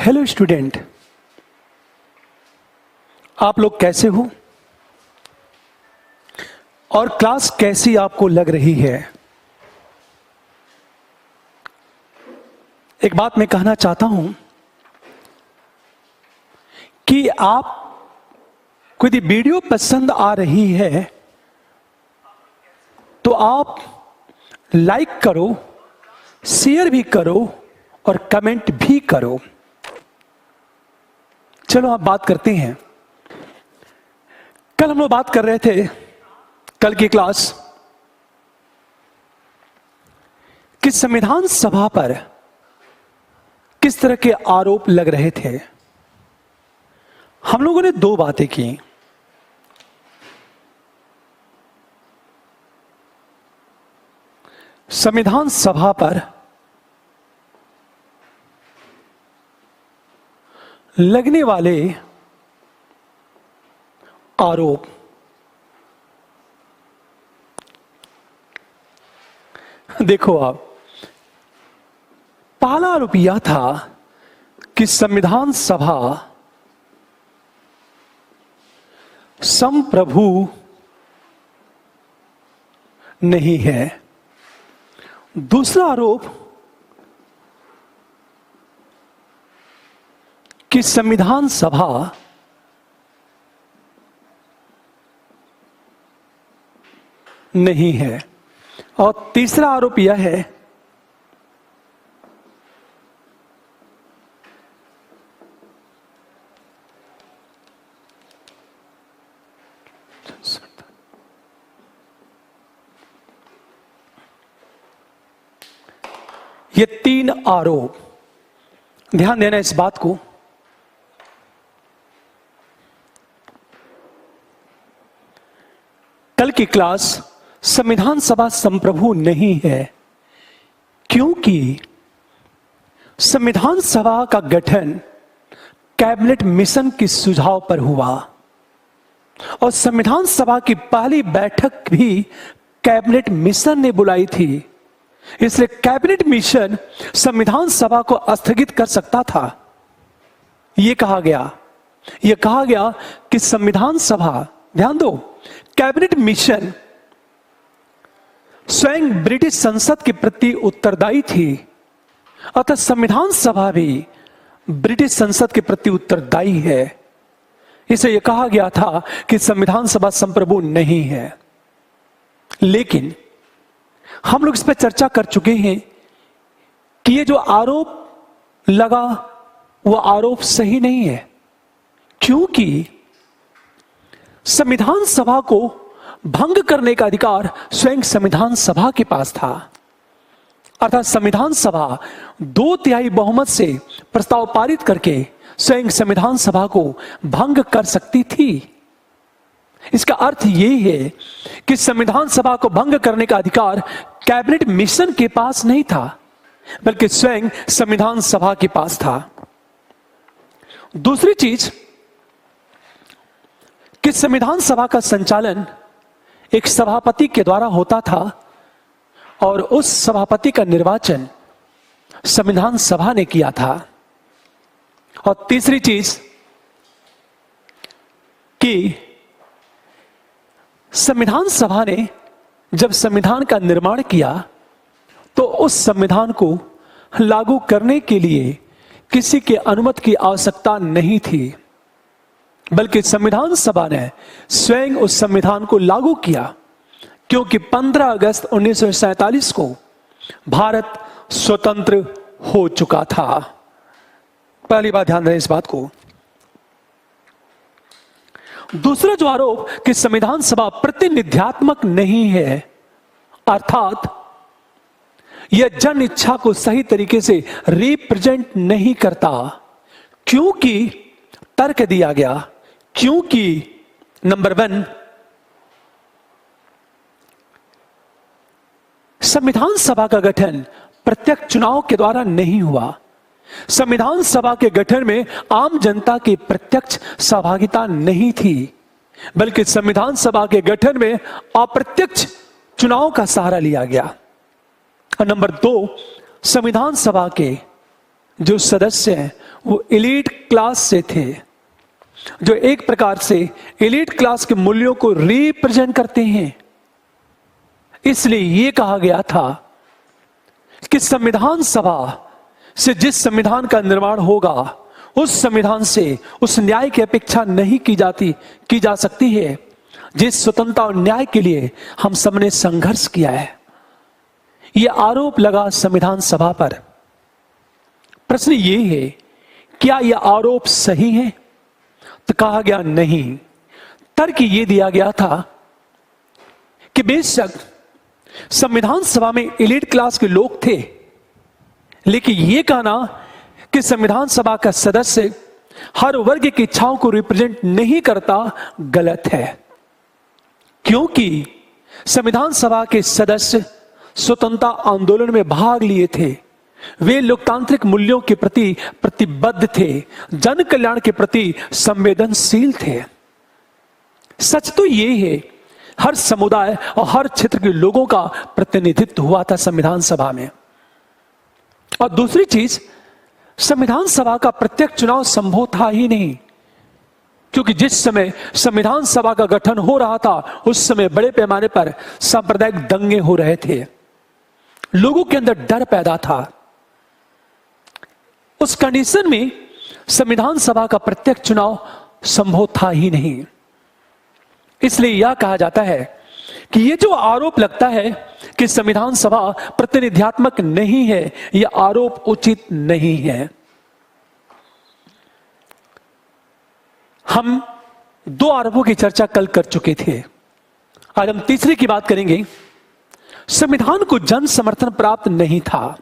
Hello student, आप लोग कैसे हो और क्लास कैसी आपको लग रही है? एक बात मैं कहना चाहता हूं कि आपको यदि वीडियो पसंद आ रही है तो आप लाइक करो, शेयर भी करो और कमेंट भी करो। चलो आप बात करते हैं। कल हम लोग बात कर रहे थे, कल की क्लास, कि संविधान सभा पर किस तरह के आरोप लग रहे थे। हम लोगों ने दो बातें की। संविधान सभा पर लगने वाले आरोप, देखो आप, पहला आरोप यह था कि संविधान सभा संप्रभु नहीं है। दूसरा आरोप कि संविधान सभा नहीं है। और तीसरा आरोप यह है ये तीन आरोप, ध्यान देना इस बात को। कल की क्लास संविधान सभा संप्रभु नहीं है क्योंकि संविधान सभा का गठन कैबिनेट मिशन के सुझाव पर हुआ और संविधान सभा की पहली बैठक भी कैबिनेट मिशन ने बुलाई थी। इसलिए कैबिनेट मिशन संविधान सभा को स्थगित कर सकता था। यह कहा गया कि संविधान सभा, ध्यान दो, कैबिनेट मिशन स्वयं ब्रिटिश संसद के प्रति उत्तरदायी थी, अतः संविधान सभा भी ब्रिटिश संसद के प्रति उत्तरदायी है। इसे यह कहा गया था कि संविधान सभा संप्रभु नहीं है। लेकिन हम लोग इस पर चर्चा कर चुके हैं कि ये जो आरोप लगा वो आरोप सही नहीं है, क्योंकि संविधान सभा को भंग करने का अधिकार स्वयं संविधान सभा के पास था। अर्थात संविधान सभा 2/3 बहुमत से प्रस्ताव पारित करके स्वयं संविधान सभा को भंग कर सकती थी। इसका अर्थ यह है कि संविधान सभा को भंग करने का अधिकार कैबिनेट मिशन के पास नहीं था, बल्कि स्वयं संविधान सभा के पास था। दूसरी चीज कि संविधान सभा का संचालन एक सभापति के द्वारा होता था और उस सभापति का निर्वाचन संविधान सभा ने किया था। और तीसरी चीज कि संविधान सभा ने जब संविधान का निर्माण किया तो उस संविधान को लागू करने के लिए किसी के अनुमति की आवश्यकता नहीं थी, बल्कि संविधान सभा ने स्वयं उस संविधान को लागू किया, क्योंकि 15 अगस्त 1947 को भारत स्वतंत्र हो चुका था। पहली बात ध्यान दें इस बात को। दूसरा जो आरोप कि संविधान सभा प्रतिनिध्यात्मक नहीं है, अर्थात यह जन इच्छा को सही तरीके से रिप्रेजेंट नहीं करता, क्योंकि तर्क दिया गया, क्योंकि नंबर 1, संविधान सभा का गठन प्रत्यक्ष चुनाव के द्वारा नहीं हुआ। संविधान सभा के गठन में आम जनता की प्रत्यक्ष सहभागिता नहीं थी, बल्कि संविधान सभा के गठन में अप्रत्यक्ष चुनाव का सहारा लिया गया। और नंबर 2, संविधान सभा के जो सदस्य हैं वो एलीट क्लास से थे, जो एक प्रकार से एलीट क्लास के मूल्यों को रिप्रेजेंट करते हैं। इसलिए यह कहा गया था कि संविधान सभा से जिस संविधान का निर्माण होगा, उस संविधान से उस न्याय की अपेक्षा नहीं की जा सकती है जिस स्वतंत्रता और न्याय के लिए हम सबने संघर्ष किया है। यह आरोप लगा संविधान सभा पर। प्रश्न ये है, क्या यह आरोप सही है? तो कहा गया नहीं। तर्क ये दिया गया था कि बेशक संविधान सभा में एलीट क्लास के लोग थे, लेकिन यह कहना कि संविधान सभा का सदस्य हर वर्ग की इच्छाओं को रिप्रेजेंट नहीं करता, गलत है। क्योंकि संविधान सभा के सदस्य स्वतंत्रता आंदोलन में भाग लिए थे, वे लोकतांत्रिक मूल्यों के प्रति प्रतिबद्ध थे, जन कल्याण के प्रति संवेदनशील थे। सच तो यह है, हर समुदाय और हर क्षेत्र के लोगों का प्रतिनिधित्व हुआ था संविधान सभा में। और दूसरी चीज, संविधान सभा का प्रत्यक्ष चुनाव संभव था ही नहीं, क्योंकि जिस समय संविधान सभा का गठन हो रहा था उस समय बड़े पैमाने पर सांप्रदायिक दंगे हो रहे थे, लोगों के अंदर डर पैदा था। उस कंडीशन में संविधान सभा का प्रत्यक्ष चुनाव संभव था ही नहीं। इसलिए यह कहा जाता है कि यह जो आरोप लगता है कि संविधान सभा प्रतिनिध्यात्मक नहीं है, यह आरोप उचित नहीं है। हम दो आरोपों की चर्चा कल कर चुके थे, आज हम तीसरे की बात करेंगे। संविधान को जन समर्थन प्राप्त नहीं था।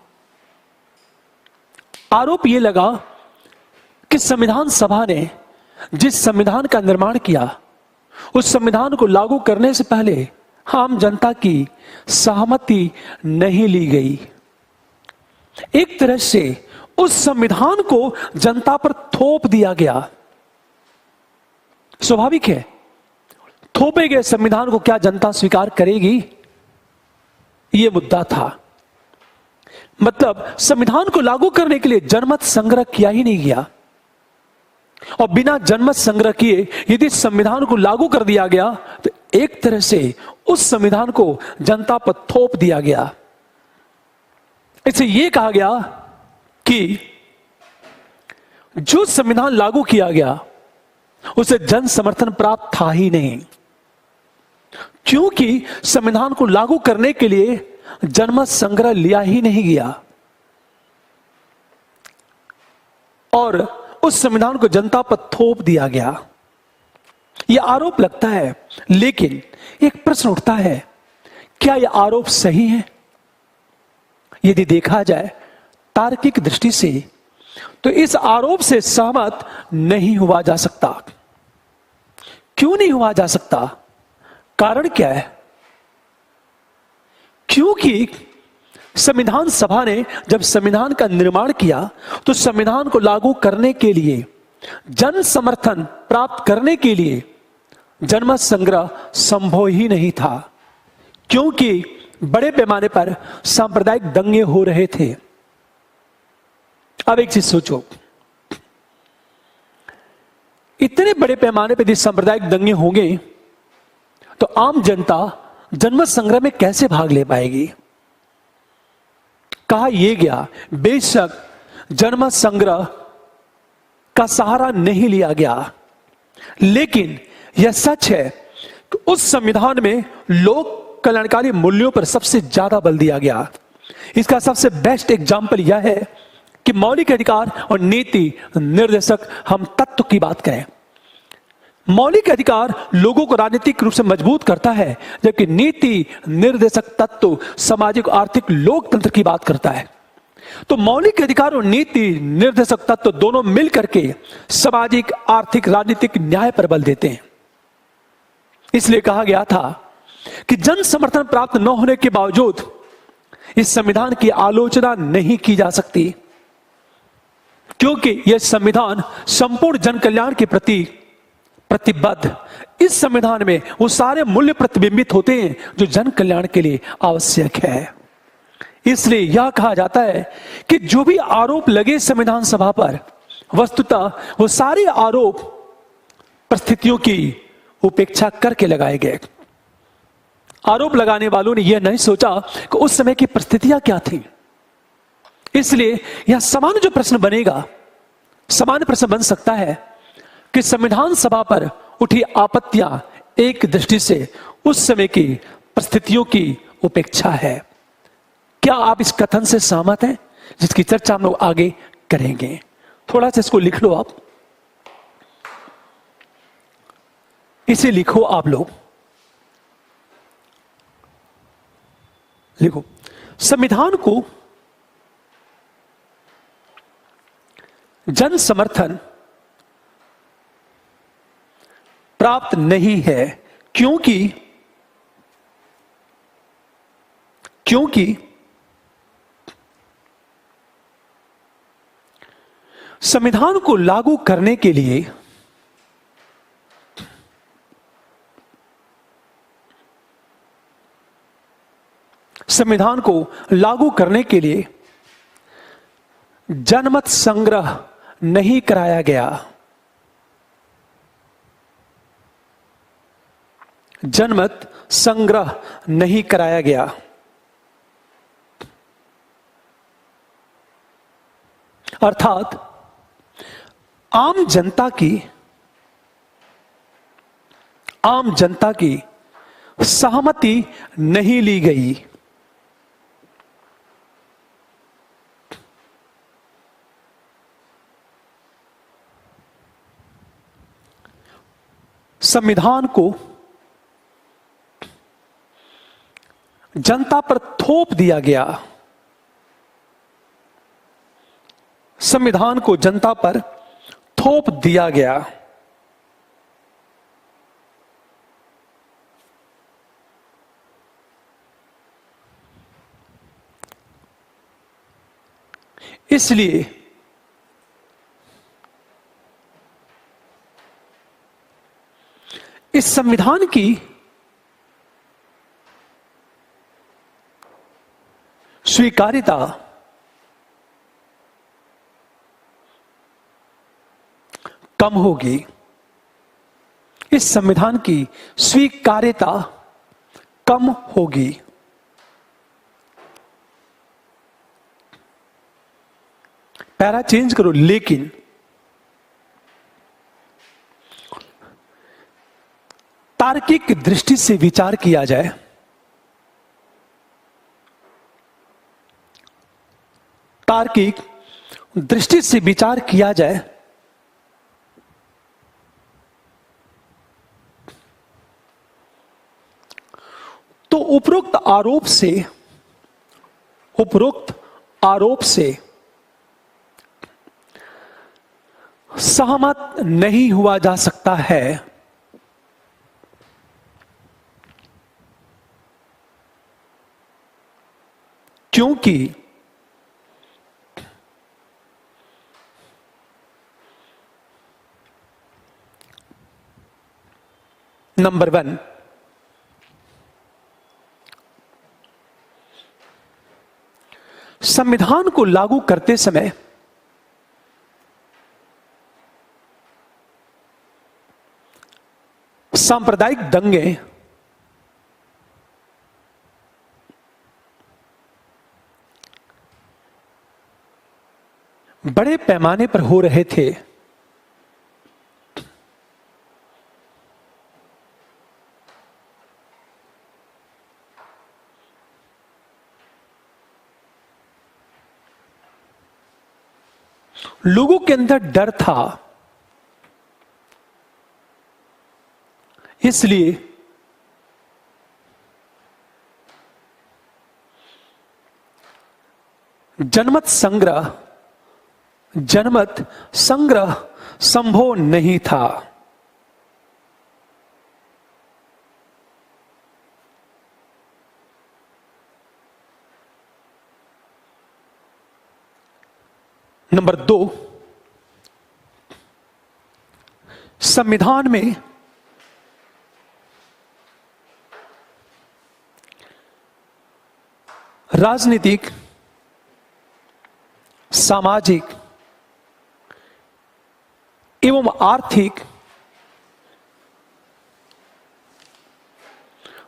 आरोप यह लगा कि संविधान सभा ने जिस संविधान का निर्माण किया, उस संविधान को लागू करने से पहले आम जनता की सहमति नहीं ली गई। एक तरह से उस संविधान को जनता पर थोप दिया गया। स्वाभाविक है, थोपे गए संविधान को क्या जनता स्वीकार करेगी? यह मुद्दा था। मतलब संविधान को लागू करने के लिए जनमत संग्रह किया ही नहीं गया, और बिना जनमत संग्रह किए यदि संविधान को लागू कर दिया गया तो एक तरह से उस संविधान को जनता पर थोप दिया गया। इससे यह कहा गया कि जो संविधान लागू किया गया उसे जन समर्थन प्राप्त था ही नहीं, क्योंकि संविधान को लागू करने के लिए जनमत संग्रह लिया ही नहीं गया, और उस संविधान को जनता पर थोप दिया गया। यह आरोप लगता है, लेकिन एक प्रश्न उठता है, क्या यह आरोप सही है? यदि देखा जाए तार्किक दृष्टि से तो इस आरोप से सहमत नहीं हुआ जा सकता। क्यों नहीं हुआ जा सकता? कारण क्या है? क्योंकि संविधान सभा ने जब संविधान का निर्माण किया तो संविधान को लागू करने के लिए, जन समर्थन प्राप्त करने के लिए जनमत संग्रह संभव ही नहीं था, क्योंकि बड़े पैमाने पर सांप्रदायिक दंगे हो रहे थे। अब एक चीज सोचो, इतने बड़े पैमाने पर यदि सांप्रदायिक दंगे होंगे तो आम जनता जनमत संग्रह में कैसे भाग ले पाएगी? कहा यह गया, बेशक जनमत संग्रह का सहारा नहीं लिया गया, लेकिन यह सच है कि उस संविधान में लोक कल्याणकारी मूल्यों पर सबसे ज्यादा बल दिया गया। इसका सबसे बेस्ट एग्जाम्पल यह है कि मौलिक अधिकार और नीति निर्देशक हम तत्व की बात करें। मौलिक अधिकार लोगों को राजनीतिक रूप से मजबूत करता है, जबकि नीति निर्देशक तत्व सामाजिक आर्थिक लोकतंत्र की बात करता है। तो मौलिक अधिकार और नीति निर्देशक तत्व दोनों मिलकर के सामाजिक आर्थिक राजनीतिक न्याय पर बल देते हैं। इसलिए कहा गया था कि जन समर्थन प्राप्त न होने के बावजूद इस संविधान की आलोचना नहीं की जा सकती, क्योंकि यह संविधान संपूर्ण जन कल्याण के प्रति प्रतिबद्ध। इस संविधान में वो सारे मूल्य प्रतिबिंबित होते हैं जो जन कल्याण के लिए आवश्यक है। इसलिए यह कहा जाता है कि जो भी आरोप लगे संविधान सभा पर, वस्तुतः वो सारे आरोप परिस्थितियों की उपेक्षा करके लगाए गए। आरोप लगाने वालों ने यह नहीं सोचा कि उस समय की परिस्थितियां क्या थी। इसलिए यह सामान्य जो प्रश्न बनेगा, सामान्य प्रश्न बन सकता है कि संविधान सभा पर उठी आपत्तियां एक दृष्टि से उस समय की परिस्थितियों की उपेक्षा है। क्या आप इस कथन से सहमत हैं, जिसकी चर्चा हम लोग आगे करेंगे? थोड़ा सा इसको लिख लो, आप इसे लिखो, आप लोग लिखो। संविधान को जन समर्थन प्राप्त नहीं है क्योंकि संविधान को लागू करने के लिए जनमत संग्रह नहीं कराया गया। जनमत संग्रह नहीं कराया गया। अर्थात आम जनता की सहमति नहीं ली गई। संविधान को जनता पर थोप दिया गया। संविधान को जनता पर थोप दिया गया। इसलिए इस संविधान की स्वीकार्यता कम होगी। इस संविधान की स्वीकार्यता कम होगी। पैरा चेंज करो। लेकिन तार्किक दृष्टि से विचार किया जाए, तार्किक दृष्टि से विचार किया जाए तो उपरोक्त आरोप से सहमत नहीं हुआ जा सकता है। क्योंकि नंबर 1, संविधान को लागू करते समय सांप्रदायिक दंगे बड़े पैमाने पर हो रहे थे। लोगों के अंदर डर था। इसलिए जनमत संग्रह संभव नहीं था। नंबर 2, संविधान में राजनीतिक, सामाजिक एवं आर्थिक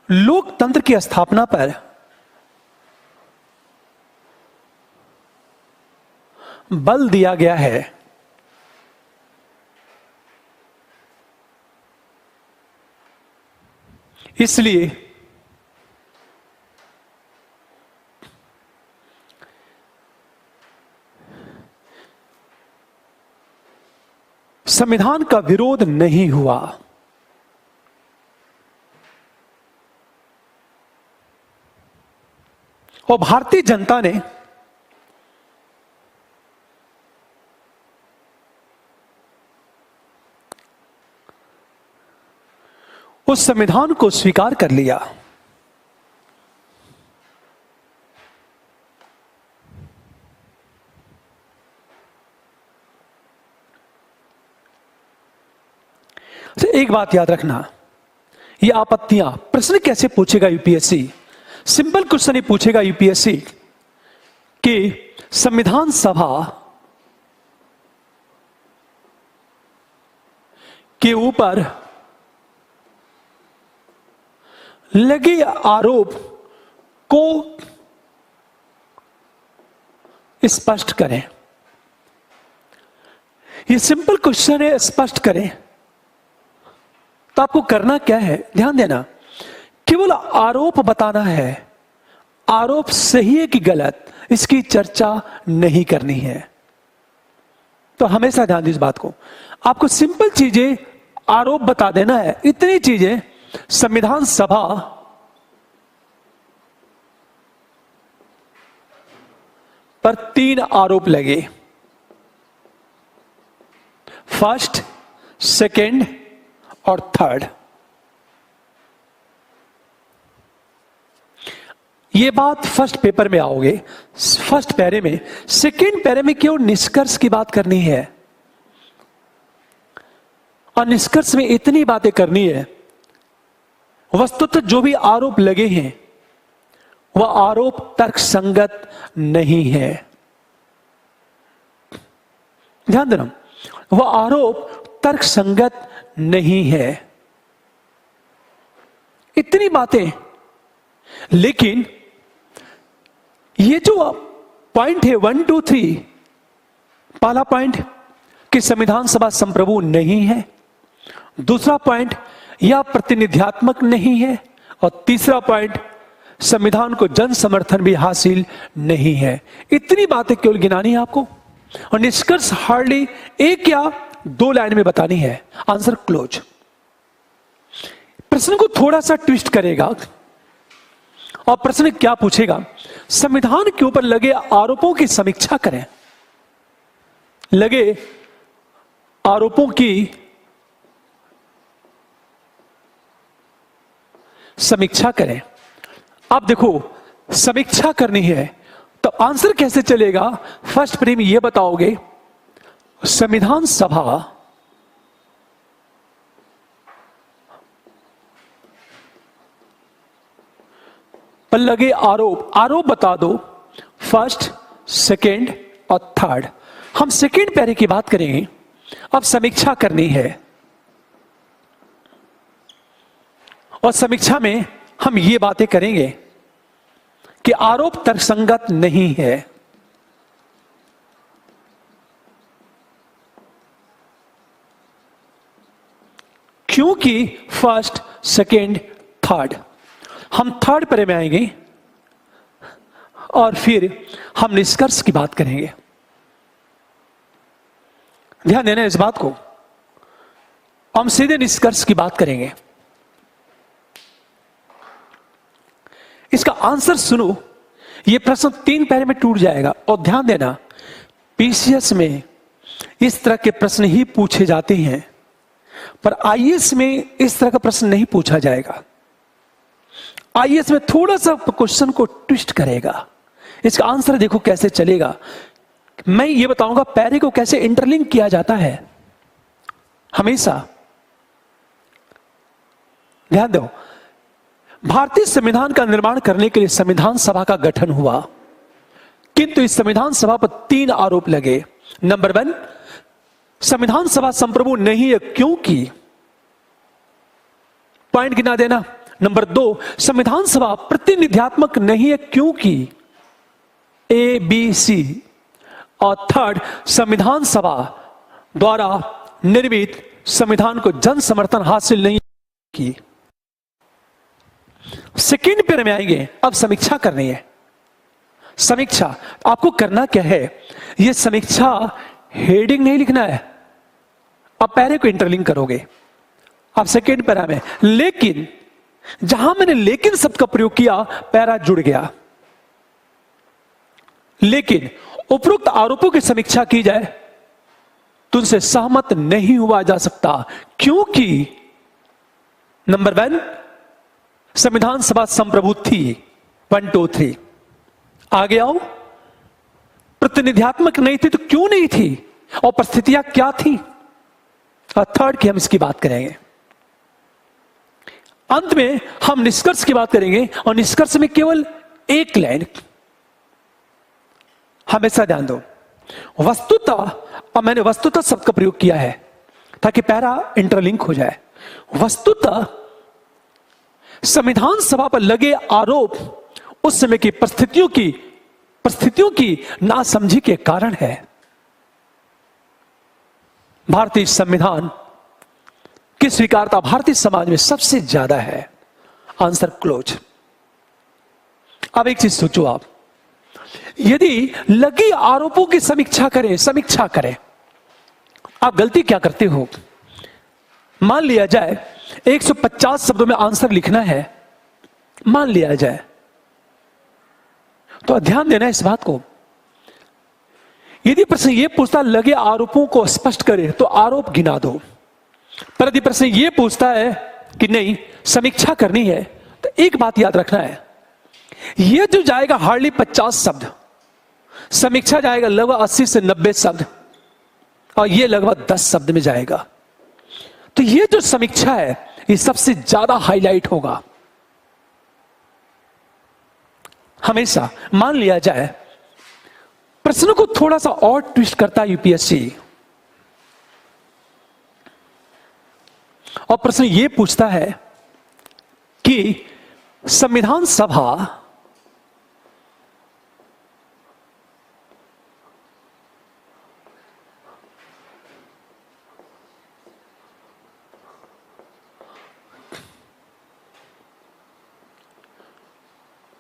लोकतंत्र की स्थापना पर बल दिया गया है। इसलिए संविधान का विरोध नहीं हुआ। और भारतीय जनता ने उस संविधान को स्वीकार कर लिया। तो एक बात याद रखना, ये आपत्तियां प्रश्न कैसे पूछेगा यूपीएससी? सिंपल क्वेश्चन ही पूछेगा यूपीएससी कि संविधान सभा के ऊपर लगे आरोप को स्पष्ट करें। ये सिंपल क्वेश्चन है, स्पष्ट करें। तो आपको करना क्या है, ध्यान देना, केवल आरोप बताना है। आरोप सही है कि गलत, इसकी चर्चा नहीं करनी है। तो हमेशा ध्यान दीजिए इस बात को। आपको सिंपल चीजें आरोप बता देना है। इतनी चीजें संविधान सभा पर 3 आरोप लगे, फर्स्ट, सेकंड और थर्ड। ये बात फर्स्ट पेपर में आओगे, फर्स्ट पैरे में। सेकंड पैरे में केवल निष्कर्ष की बात करनी है, और निष्कर्ष में इतनी बातें करनी है, वस्तुतः जो भी आरोप लगे हैं वह आरोप तर्कसंगत नहीं है। ध्यान देना, वह आरोप तर्कसंगत नहीं है। इतनी बातें। लेकिन ये जो पॉइंट है 1, 2, 3, पहला पॉइंट कि संविधान सभा संप्रभु नहीं है, दूसरा पॉइंट यह प्रतिनिध्यात्मक नहीं है, और तीसरा पॉइंट संविधान को जन समर्थन भी हासिल नहीं है। इतनी बातें केवल गिनानी है आपको, और निष्कर्ष हार्डली 1 या 2 लाइन में बतानी है। Answer close. प्रश्न को थोड़ा सा ट्विस्ट करेगा, और प्रश्न क्या पूछेगा? संविधान के ऊपर लगे आरोपों की समीक्षा करें। लगे आरोपों की समीक्षा करें। अब देखो, समीक्षा करनी है तो आंसर कैसे चलेगा? फर्स्ट प्री में यह बताओगे, संविधान सभा पर लगे आरोप बता दो, फर्स्ट, सेकंड और थर्ड। हम सेकंड पैरे की बात करेंगे। अब समीक्षा करनी है, और समीक्षा में हम ये बातें करेंगे कि आरोप तर्कसंगत नहीं है, क्योंकि फर्स्ट, सेकंड, थर्ड। हम थर्ड पैरे में आएंगे और फिर हम निष्कर्ष की बात करेंगे। ध्यान देना इस बात को, हम सीधे निष्कर्ष की बात करेंगे। इसका आंसर सुनो, यह प्रश्न 3 पैरे में टूट जाएगा। और ध्यान देना, पीसीएस में इस तरह के प्रश्न ही पूछे जाते हैं, पर आईएएस में इस तरह का प्रश्न नहीं पूछा जाएगा। आईएएस में थोड़ा सा क्वेश्चन को ट्विस्ट करेगा। इसका आंसर देखो कैसे चलेगा। मैं ये बताऊंगा पैरे को कैसे इंटरलिंक किया जाता है। हमेशा ध्यान दो, भारतीय संविधान का निर्माण करने के लिए संविधान सभा का गठन हुआ, किंतु इस संविधान सभा पर 3 आरोप लगे। नंबर 1, संविधान सभा संप्रभु नहीं है क्योंकि, पॉइंट गिना देना। नंबर 2, संविधान सभा प्रतिनिध्यात्मक नहीं है क्योंकि ABC। और 3rd, संविधान सभा द्वारा निर्मित संविधान को जन समर्थन हासिल नहीं की। सेकेंड पेयर में आएंगे, अब समीक्षा करनी है। समीक्षा आपको करना क्या है, यह समीक्षा हेडिंग नहीं लिखना है, आप पैरे को इंटरलिंक करोगे। अब सेकेंड पैरा में लेकिन, जहां मैंने लेकिन शब्द का प्रयोग किया पैरा जुड़ गया। लेकिन उपरोक्त आरोपों की समीक्षा की जाए तो उनसे सहमत नहीं हुआ जा सकता क्योंकि नंबर 1, संविधान सभा संप्रभु थी। 1 2 3 आगे आओ। प्रतिनिध्यात्मक नहीं थी तो क्यों नहीं थी और परिस्थितियां क्या थी। और 3rd की हम इसकी बात करेंगे। अंत में हम निष्कर्ष की बात करेंगे और निष्कर्ष में केवल एक लाइन, हमेशा ध्यान दो। वस्तुतः, और मैंने वस्तुतः शब्द का प्रयोग किया है ताकि पैरा इंटरलिंक हो जाए। वस्तुतः संविधान सभा पर लगे आरोप उस समय की परिस्थितियों की नासमझी के कारण है। भारतीय संविधान की स्वीकारता भारतीय समाज में सबसे ज्यादा है। Answer close. अब एक चीज सोचो आप, यदि लगे आरोपों की समीक्षा करें, आप गलती क्या करते हो। मान लिया जाए 150 शब्दों में आंसर लिखना है, मान लिया जाए, तो ध्यान देना इस बात को। यदि प्रश्न यह पूछता लगे आरोपों को स्पष्ट करे तो आरोप गिना दो, पर यदि प्रश्न यह पूछता है कि नहीं समीक्षा करनी है, तो एक बात याद रखना है, यह जो जाएगा हार्डली 50 शब्द, समीक्षा जाएगा लगभग 80 से 90 शब्द, और यह लगभग 10 शब्द में जाएगा। तो यह जो समीक्षा है ये सबसे ज्यादा हाईलाइट होगा। हमेशा मान लिया जाए प्रश्न को थोड़ा सा और ट्विस्ट करता है यूपीएससी, और प्रश्न यह पूछता है कि संविधान सभा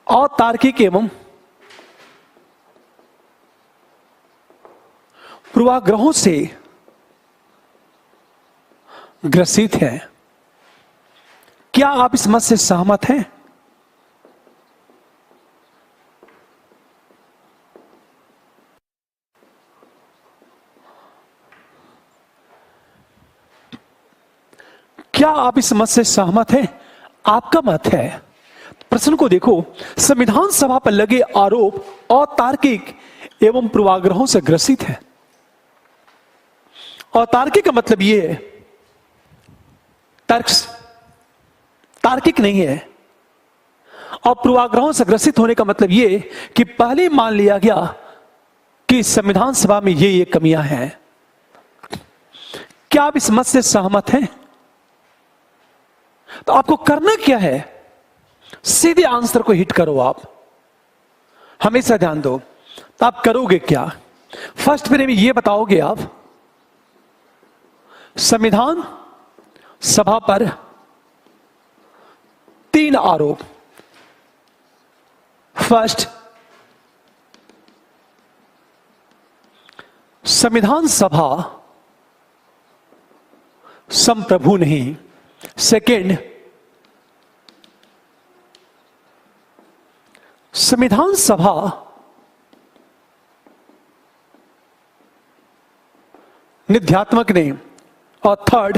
अतार्किक एवं पूर्वाग्रहों से ग्रसित है। क्या आप इस मत से सहमत हैं? क्या आप इस मत से सहमत हैं? आपका मत है। प्रश्न को देखो, संविधान सभा पर लगे आरोप अतार्किक एवं पूर्वाग्रहों से ग्रसित है। अतार्किक का मतलब यह है तार्किक नहीं है, और पूर्वाग्रहों से ग्रसित होने का मतलब यह कि पहले मान लिया गया कि संविधान सभा में ये कमियां हैं। क्या आप इस मत से सहमत हैं? तो आपको करना क्या है, सीधे आंसर को हिट करो। आप हमेशा ध्यान दो, तो आप करोगे क्या? फर्स्ट पेरे में यह बताओगे आप संविधान सभा पर 3 आरोप। फर्स्ट, संविधान सभा संप्रभु नहीं। सेकंड, संविधान सभा निध्यात्मक नहीं। और थर्ड,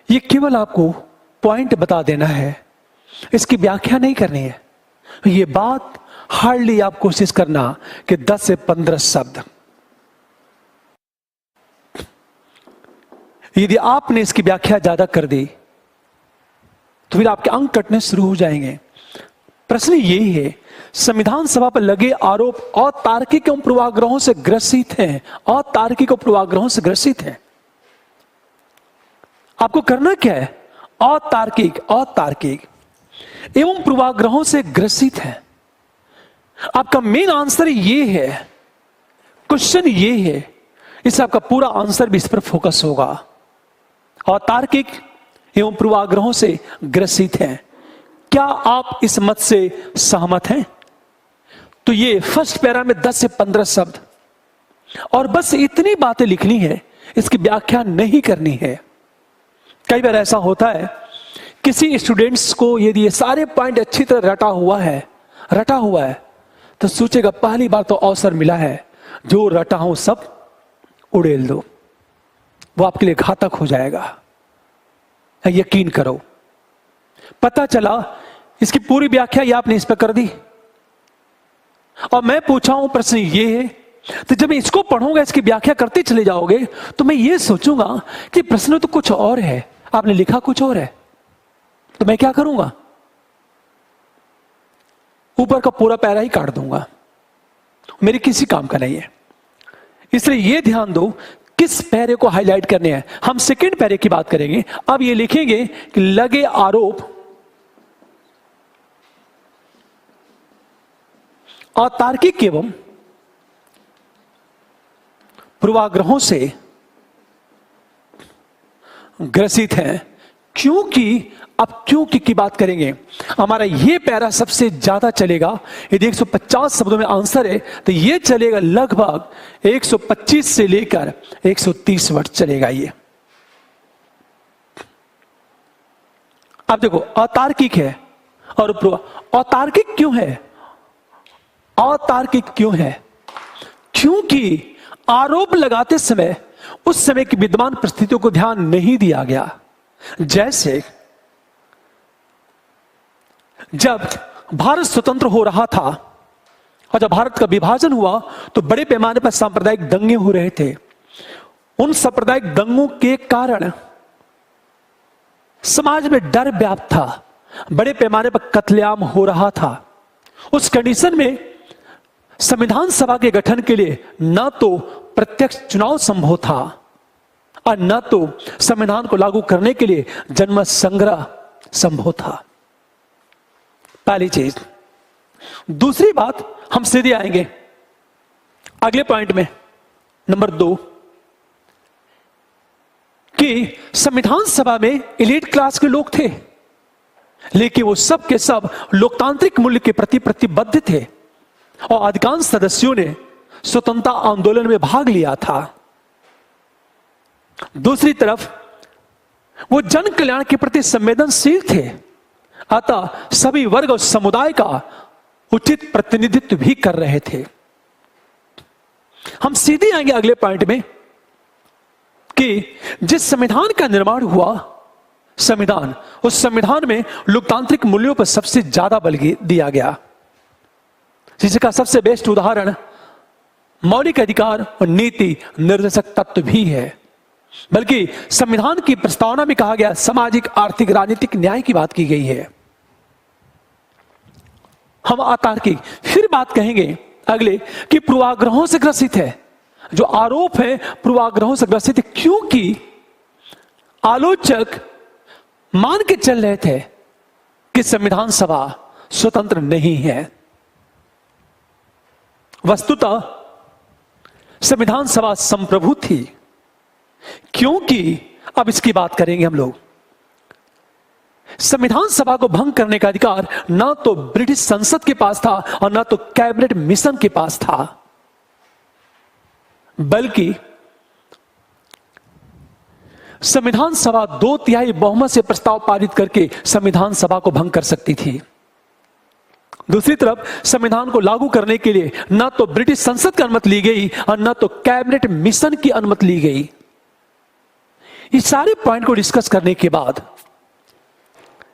ये केवल आपको पॉइंट बता देना है, इसकी व्याख्या नहीं करनी है। ये बात हार्डली आप कोशिश करना कि 10 से 15 शब्द। यदि आपने इसकी व्याख्या ज्यादा कर दी तो फिर आपके अंक कटने शुरू हो जाएंगे। प्रश्न यही है, संविधान सभा पर लगे आरोप अतार्किक एवं पूर्वाग्रहों से ग्रसित हैं, अतार्किक और पूर्वाग्रहों से ग्रसित हैं। आपको करना क्या है? अतार्किक एवं पूर्वाग्रहों से ग्रसित है। आपका मेन आंसर ये है, क्वेश्चन ये है, इससे आपका पूरा आंसर भी इस पर फोकस होगा। अतार्किक एवं पूर्वाग्रहों से ग्रसित हैं। क्या आप इस मत से सहमत हैं? तो ये फर्स्ट पैरा में 10 से 15 शब्द और बस इतनी बातें लिखनी है, इसकी व्याख्या नहीं करनी है। कई बार ऐसा होता है, किसी स्टूडेंट्स को यदि ये सारे पॉइंट अच्छी तरह रटा हुआ है तो सोचेगा पहली बार तो अवसर मिला है, जो रटा हूं सब उड़ेल दो, वो आपके लिए घातक हो जाएगा। यकीन करो, पता चला इसकी पूरी व्याख्या ये आपने इस पर कर दी और मैं पूछा हूं प्रश्न ये है, तो जब मैं इसको पढ़ूंगा, इसकी व्याख्या करते चले जाओगे तो मैं ये सोचूंगा कि प्रश्न तो कुछ और है, आपने लिखा कुछ और है, तो मैं क्या करूंगा? ऊपर का पूरा पैरा ही काट दूंगा, मेरे किसी काम का नहीं है। इसलिए यह ध्यान दो किस पैरे को हाईलाइट करने हैं। हम सेकंड पैरे की बात करेंगे। अब ये लिखेंगे कि लगे आरोप अतार्किक एवं पूर्वाग्रहों से ग्रसित हैं। क्योंकि की बात करेंगे, हमारा ये पैरा सबसे ज्यादा चलेगा। यदि 150 शब्दों में आंसर है तो ये चलेगा लगभग 125 से लेकर 130 वर्ड चलेगा ये। अब देखो, अतार्किक है और अतार्किक क्यों है? अतार्किक क्यों है? क्योंकि आरोप लगाते समय उस समय की विद्यमान परिस्थितियों को ध्यान नहीं दिया गया। जैसे जब भारत स्वतंत्र हो रहा था और जब भारत का विभाजन हुआ तो बड़े पैमाने पर सांप्रदायिक दंगे हो रहे थे। उन सांप्रदायिक दंगों के कारण समाज में डर व्याप्त था, बड़े पैमाने पर कत्लेआम हो रहा था। उस कंडीशन में संविधान सभा के गठन के लिए न तो प्रत्यक्ष चुनाव संभव था और न तो संविधान को लागू करने के लिए जनमत संग्रह संभव था। पहली चीज। दूसरी बात, हम सीधे आएंगे अगले पॉइंट में, नंबर 2, कि संविधान सभा में एलीट क्लास के लोग थे, लेकिन वो सब के सब लोकतांत्रिक मूल्य के प्रति प्रतिबद्ध थे और अधिकांश सदस्यों ने स्वतंत्रता आंदोलन में भाग लिया था। दूसरी तरफ वो जन कल्याण के प्रति संवेदनशील थे, अतः सभी वर्ग और समुदाय का उचित प्रतिनिधित्व भी कर रहे थे। हम सीधे आएंगे अगले पॉइंट में कि जिस संविधान का निर्माण हुआ, उस संविधान में लोकतांत्रिक मूल्यों पर सबसे ज्यादा बल दिया गया, जिसका सबसे बेस्ट उदाहरण मौलिक अधिकार और नीति निर्देशक तत्व भी है। बल्कि संविधान की प्रस्तावना में कहा गया सामाजिक, आर्थिक, राजनीतिक न्याय की बात की गई है। हम अतार्किक फिर बात कहेंगे अगले कि पूर्वाग्रहों से ग्रसित है। जो आरोप है पूर्वाग्रहों से ग्रसित है, क्योंकि आलोचक मान के चल रहे थे कि संविधान सभा स्वतंत्र नहीं है। वस्तुतः संविधान सभा संप्रभु थी, क्योंकि अब इसकी बात करेंगे हम लोग। संविधान सभा को भंग करने का अधिकार ना तो ब्रिटिश संसद के पास था और ना तो कैबिनेट मिशन के पास था, बल्कि संविधान सभा 2/3 बहुमत से प्रस्ताव पारित करके संविधान सभा को भंग कर सकती थी। दूसरी तरफ संविधान को लागू करने के लिए ना तो ब्रिटिश संसद की अनुमति ली गई और ना तो कैबिनेट मिशन की अनुमति ली गई। इस सारे पॉइंट को डिस्कस करने के बाद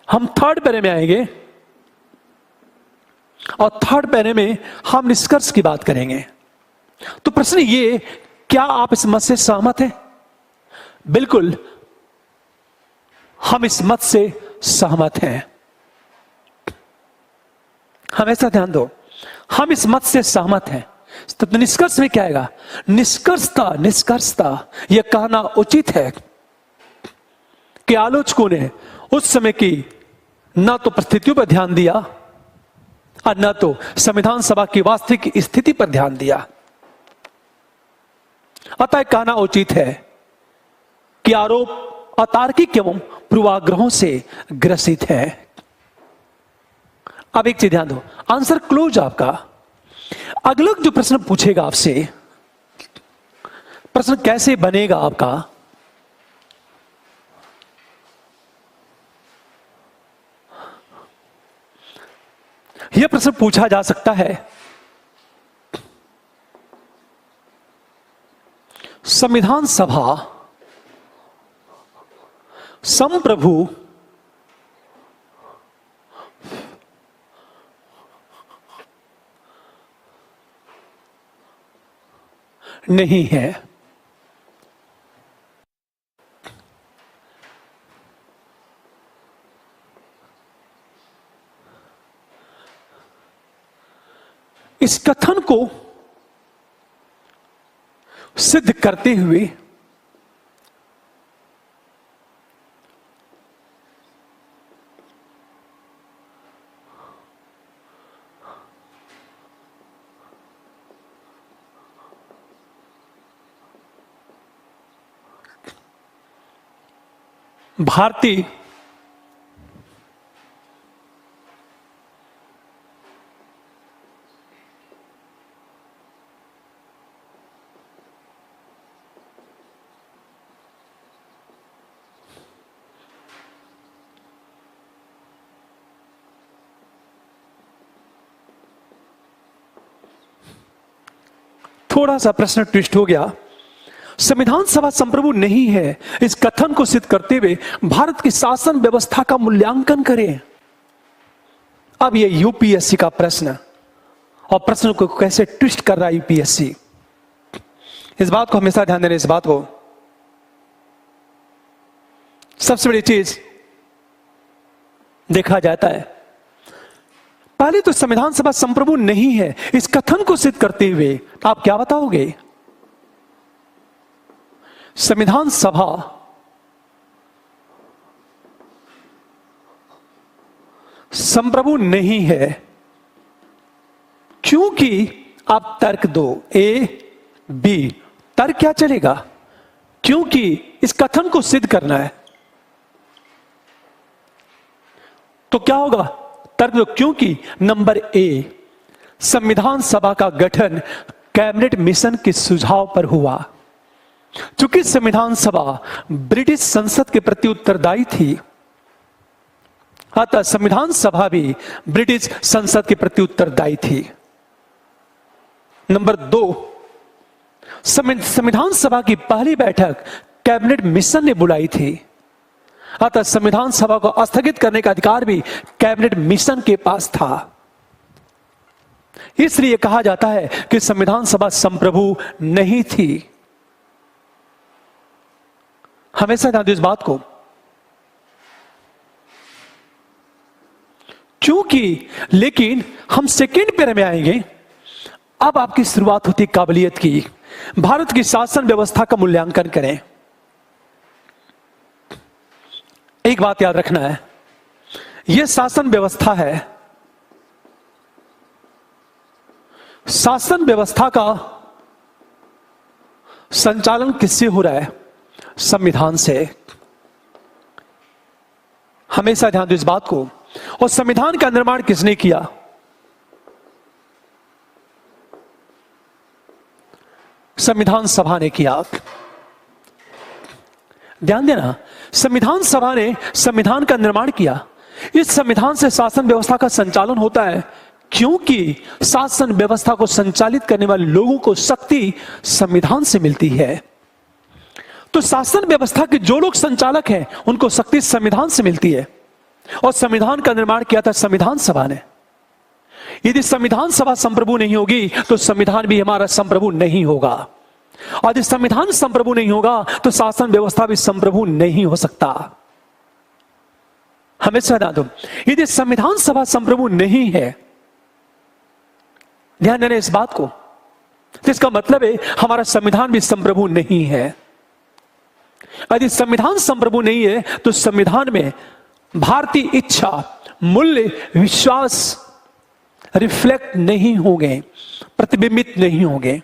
हम थर्ड पैरे में आएंगे और थर्ड पैरे में हम निष्कर्ष की बात करेंगे। तो प्रश्न ये, क्या आप इस मत से सहमत हैं? बिल्कुल, हम इस मत से सहमत हैं। हमेशा ध्यान दो, हम इस मत से सहमत हैं। तो निष्कर्ष में क्या आएगा? निष्कर्षता यह कहना उचित है कि आलोचकों ने उस समय की न तो परिस्थितियों पर ध्यान दिया और न तो संविधान सभा की वास्तविक स्थिति पर ध्यान दिया। अतः कहना उचित है कि आरोप अतार्किक एवं पूर्वाग्रहों से ग्रसित है। अब एक चीज ध्यान दो, आंसर क्लोज आपका। अगला जो प्रश्न पूछेगा आपसे, प्रश्न कैसे बनेगा आपका? यह प्रश्न पूछा जा सकता है, संविधान सभा संप्रभु नहीं है। इस कथन को सिद्ध करते हुए भारतीय थोड़ा सा प्रश्न ट्विस्ट हो गया। संविधान सभा संप्रभु नहीं है, इस कथन को सिद्ध करते हुए भारत की शासन व्यवस्था का मूल्यांकन करें। अब यह यूपीएससी का प्रश्न, और प्रश्न को कैसे ट्विस्ट कर रहा है यूपीएससी, इस बात को हमेशा ध्यान देना। इस बात को सबसे बड़ी चीज देखा जाता है, पहले तो संविधान सभा संप्रभु नहीं है, इस कथन को सिद्ध करते हुए आप क्या बताओगे? संविधान सभा संप्रभु नहीं है क्योंकि आप तर्क दो, ए बी, तर्क क्या चलेगा? क्योंकि इस कथन को सिद्ध करना है तो क्या होगा? तर्क दो, क्योंकि नंबर ए, संविधान सभा का गठन कैबिनेट मिशन के सुझाव पर हुआ। चूंकि संविधान सभा ब्रिटिश संसद के प्रति उत्तरदायी थी, अतः संविधान सभा भी ब्रिटिश संसद के प्रति उत्तरदायी थी। नंबर दो, संविधान सभा की पहली बैठक कैबिनेट मिशन ने बुलाई थी, अतः संविधान सभा को स्थगित करने का अधिकार भी कैबिनेट मिशन के पास था। इसलिए कहा जाता है कि संविधान सभा संप्रभु नहीं थी। हमेशा ध्यान दो इस बात को, क्योंकि लेकिन हम सेकेंड पैरे में आएंगे। अब आपकी शुरुआत होती काबिलियत की। भारत की शासन व्यवस्था का मूल्यांकन करें। एक बात याद रखना है, यह शासन व्यवस्था है, शासन व्यवस्था का संचालन किससे हो रहा है? संविधान से। हमेशा ध्यान दो इस बात को। और संविधान का निर्माण किसने किया? संविधान सभा ने किया। ध्यान देना, संविधान सभा ने संविधान का निर्माण किया। इस संविधान से शासन व्यवस्था का संचालन होता है, क्योंकि शासन व्यवस्था को संचालित करने वाले लोगों को शक्ति संविधान से मिलती है। तो शासन व्यवस्था के जो लोग संचालक हैं उनको शक्ति संविधान से मिलती है, और संविधान का निर्माण किया था संविधान सभा ने। यदि संविधान सभा संप्रभु नहीं होगी तो संविधान भी हमारा संप्रभु नहीं होगा, और यदि संविधान संप्रभु नहीं होगा तो शासन व्यवस्था भी संप्रभु नहीं हो सकता। हमेशा बता दो, यदि संविधान सभा संप्रभु नहीं है, ध्यान देना इस बात को, तो इसका मतलब है हमारा संविधान भी संप्रभु नहीं है। यदि संविधान संप्रभु नहीं है तो संविधान में भारतीय इच्छा, मूल्य, विश्वास रिफ्लेक्ट नहीं होंगे, प्रतिबिंबित नहीं होंगे।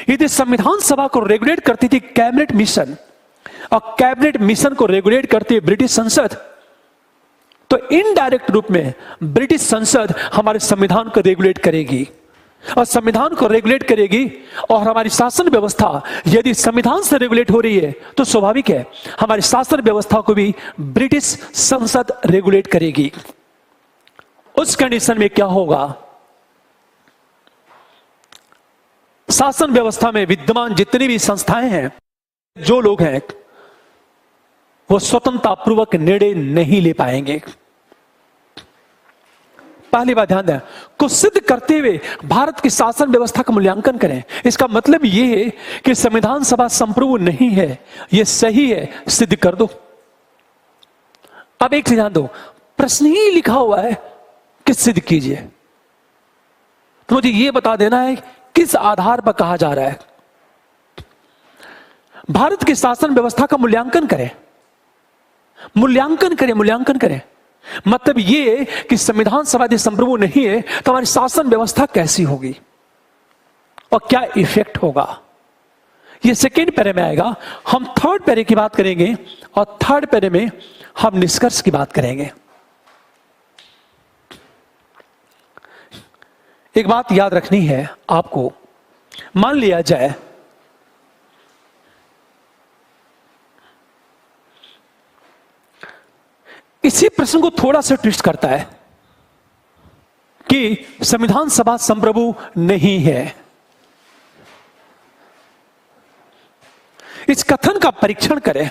यदि संविधान सभा को रेगुलेट करती थी कैबिनेट मिशन, और कैबिनेट मिशन को रेगुलेट करती है ब्रिटिश संसद, तो इनडायरेक्ट रूप में ब्रिटिश संसद हमारे संविधान को रेगुलेट करेगी, और संविधान को रेगुलेट करेगी, और हमारी शासन व्यवस्था यदि संविधान से रेगुलेट हो रही है तो स्वाभाविक है हमारी शासन व्यवस्था को भी ब्रिटिश संसद रेगुलेट करेगी। उस कंडीशन में क्या होगा, शासन व्यवस्था में विद्यमान जितनी भी संस्थाएं हैं, जो लोग हैं, वो स्वतंत्रतापूर्वक निर्णय नहीं ले पाएंगे। पहली बात ध्यान दें, को सिद्ध करते हुए भारत की शासन व्यवस्था का मूल्यांकन करें। इसका मतलब यह है कि संविधान सभा संप्रभु नहीं है, यह सही है, सिद्ध कर दो। अब एक चीज ध्यान दो, प्रश्न ही लिखा हुआ है कि सिद्ध कीजिए, तो मुझे यह बता देना है किस आधार पर कहा जा रहा है। भारत की शासन व्यवस्था का मूल्यांकन करें, मूल्यांकन करें, मूल्यांकन करें। मतलब यह कि संविधान सभा यदि संप्रभु नहीं है तो हमारी शासन व्यवस्था कैसी होगी और क्या इफेक्ट होगा। यह सेकेंड पैरे में आएगा। हम थर्ड पैरे की बात करेंगे, और थर्ड पैरे में हम निष्कर्ष की बात करेंगे। एक बात याद रखनी है आपको, मान लिया जाए इसी प्रश्न को थोड़ा सा ट्विस्ट करता है कि संविधान सभा संप्रभु नहीं है। इस कथन का परीक्षण करें।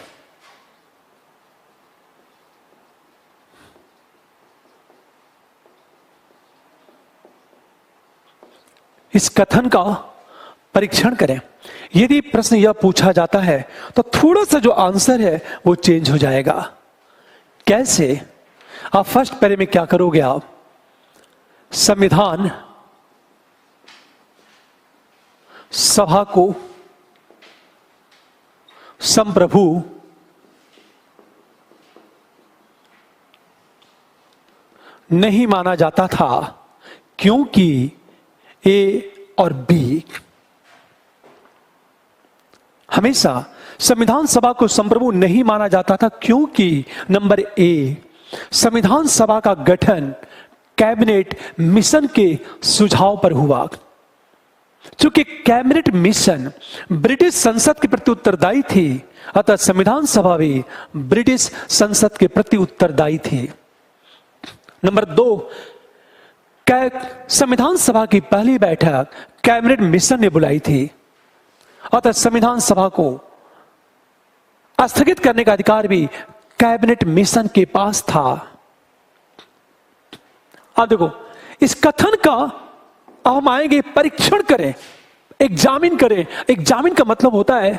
इस कथन का परीक्षण करें। यदि प्रश्न यह पूछा जाता है तो थोड़ा सा जो आंसर है वो चेंज हो जाएगा। कैसे? आप फर्स्ट पैरे में क्या करोगे, आप संविधान सभा को संप्रभु नहीं माना जाता था क्योंकि ए और बी, हमेशा संविधान सभा को संप्रभु नहीं माना जाता था क्योंकि नंबर ए, संविधान सभा का गठन कैबिनेट मिशन के सुझाव पर हुआ। चूंकि कैबिनेट मिशन ब्रिटिश संसद के प्रति उत्तरदायी थी, अतः संविधान सभा भी ब्रिटिश संसद के प्रति उत्तरदायी थी। नंबर दो, संविधान सभा की पहली बैठक कैबिनेट मिशन ने बुलाई थी, अतः संविधान सभा को स्थगित करने का अधिकार भी कैबिनेट मिशन के पास था। अब देखो, इस कथन का हम आएंगे परीक्षण करें, एग्जामिन करें। एग्जामिन का मतलब होता है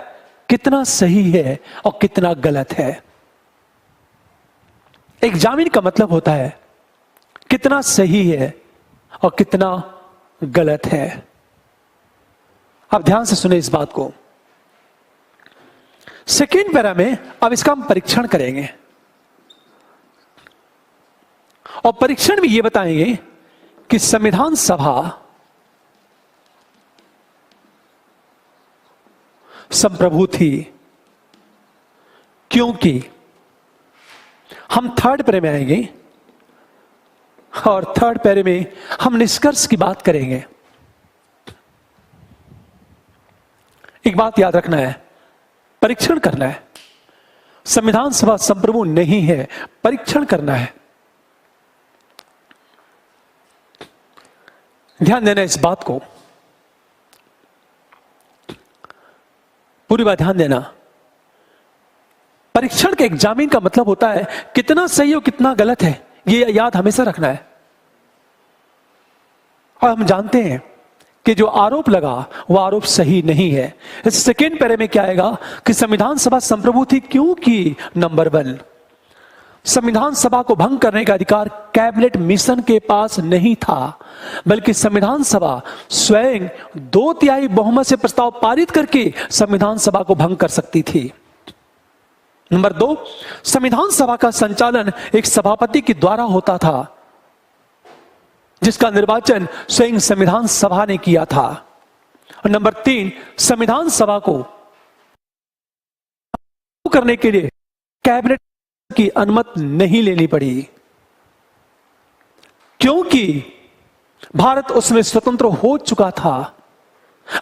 कितना सही है और कितना गलत है। एग्जामिन का मतलब होता है कितना सही है और कितना गलत है। आप ध्यान से सुने इस बात को। सेकेंड पैरा में अब इसका हम परीक्षण करेंगे, और परीक्षण में यह बताएंगे कि संविधान सभा संप्रभु थी क्योंकि, हम थर्ड पैरे में आएंगे और थर्ड पैरे में हम निष्कर्ष की बात करेंगे। एक बात याद रखना है, परीक्षण करना है। संविधान सभा संप्रभु नहीं है, परीक्षण करना है। ध्यान देना इस बात को, पूरी बात ध्यान देना। परीक्षण के एग्जामिन का मतलब होता है कितना सही और कितना गलत है, ये याद हमेशा रखना है। और हम जानते हैं कि जो आरोप लगा वो आरोप सही नहीं है। इस सेकेंड पैरे में क्या आएगा कि संविधान सभा संप्रभु थी क्योंकि नंबर 1, संविधान सभा को भंग करने का अधिकार कैबिनेट मिशन के पास नहीं था, बल्कि संविधान सभा स्वयं 2/3 बहुमत से प्रस्ताव पारित करके संविधान सभा को भंग कर सकती थी। नंबर 2, संविधान सभा का संचालन एक सभापति के द्वारा होता था, जिसका निर्वाचन स्वयं संविधान सभा ने किया था। और नंबर 3, संविधान सभा को करने के लिए कैबिनेट की अनुमति नहीं लेनी पड़ी, क्योंकि भारत उसमें स्वतंत्र हो चुका था,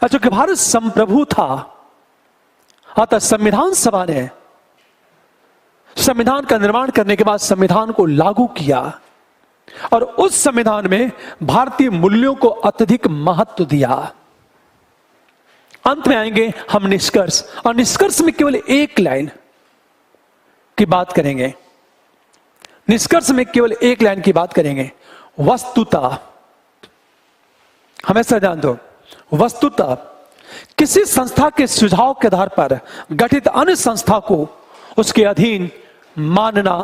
चूंकि भारत संप्रभु था। अतः संविधान सभा ने संविधान का निर्माण करने के बाद संविधान को लागू किया और उस संविधान में भारतीय मूल्यों को अत्यधिक महत्व दिया। अंत में आएंगे हम निष्कर्ष, और निष्कर्ष में केवल एक लाइन की बात करेंगे। निष्कर्ष में केवल एक लाइन की बात करेंगे। वस्तुतः, हमेशा ध्यान दो, वस्तुतः किसी संस्था के सुझाव के आधार पर गठित अन्य संस्था को उसके अधीन मानना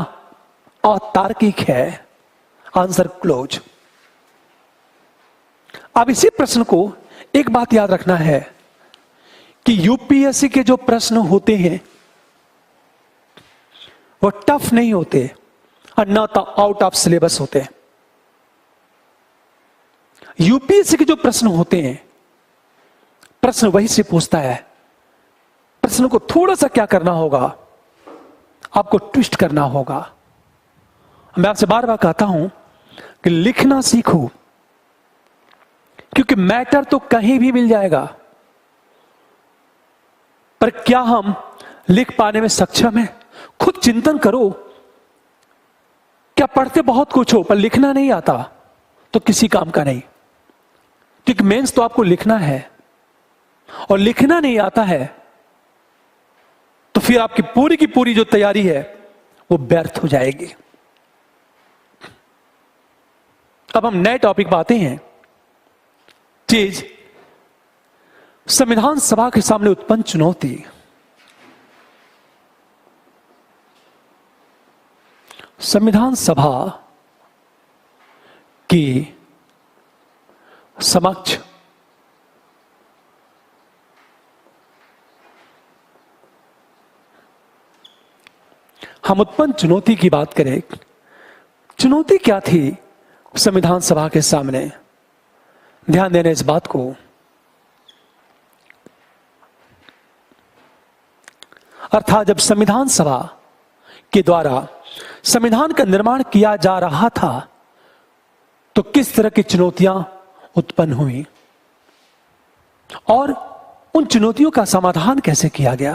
अतार्किक है। Answer close. अब इसी प्रश्न को एक बात याद रखना है कि यूपीएससी के जो प्रश्न होते हैं वो टफ नहीं होते और न तो आउट ऑफ सिलेबस होते। यूपीएससी के जो प्रश्न होते हैं, प्रश्न वही से पूछता है। प्रश्न को थोड़ा सा क्या करना होगा, आपको ट्विस्ट करना होगा। मैं आपसे बार बार कहता हूं कि लिखना सीखो, क्योंकि मैटर तो कहीं भी मिल जाएगा, पर क्या हम लिख पाने में सक्षम हैं? खुद चिंतन करो। क्या पढ़ते बहुत कुछ हो पर लिखना नहीं आता तो किसी काम का नहीं, क्योंकि मेंस तो आपको लिखना है, और लिखना नहीं आता है तो फिर आपकी पूरी की पूरी जो तैयारी है वो व्यर्थ हो जाएगी। अब हम नए टॉपिक पर आते हैं। चीज संविधान सभा के सामने उत्पन्न चुनौती। संविधान सभा की समक्ष हम उत्पन्न चुनौती की बात करें। चुनौती क्या थी संविधान सभा के सामने? ध्यान देना इस बात को। अर्थात जब संविधान सभा के द्वारा संविधान का निर्माण किया जा रहा था तो किस तरह की चुनौतियां उत्पन्न हुई और उन चुनौतियों का समाधान कैसे किया गया?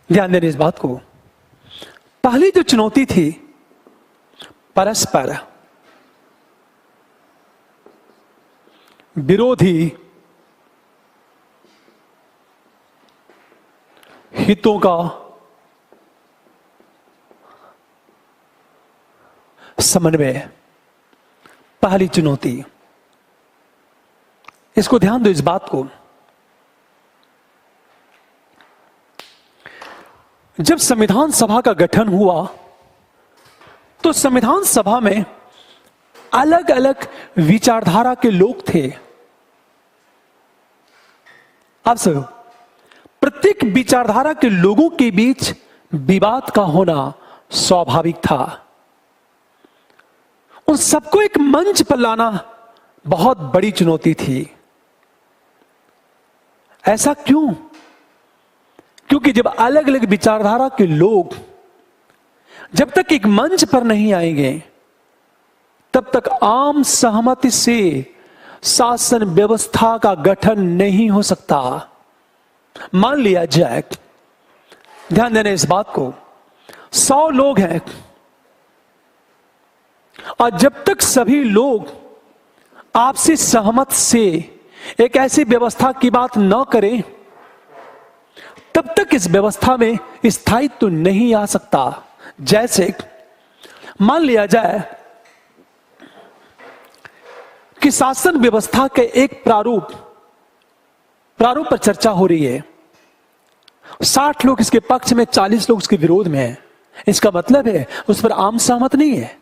ध्यान देना इस बात को। पहली जो चुनौती थी, परस्पर विरोधी हितों का समन्वय। पहली चुनौती, इसको ध्यान दो इस बात को। जब संविधान सभा का गठन हुआ तो संविधान सभा में अलग अलग विचारधारा के लोग थे। अब सब प्रत्येक विचारधारा के लोगों के बीच विवाद का होना स्वाभाविक था। उन सबको एक मंच पर लाना बहुत बड़ी चुनौती थी। ऐसा क्यों? क्योंकि जब अलग अलग विचारधारा के लोग जब तक एक मंच पर नहीं आएंगे तब तक आम सहमति से शासन व्यवस्था का गठन नहीं हो सकता। मान लिया जाए, ध्यान देना इस बात को, 100 लोग हैं और जब तक सभी लोग आपसी सहमत से एक ऐसी व्यवस्था की बात न करें तब तक इस व्यवस्था में स्थायित्व तो नहीं आ सकता। जैसे मान लिया जाए कि शासन व्यवस्था के एक प्रारूप पर चर्चा हो रही है। 60 लोग इसके पक्ष में, 40 लोग इसके विरोध में हैं। इसका मतलब है उस पर आम सहमत नहीं है।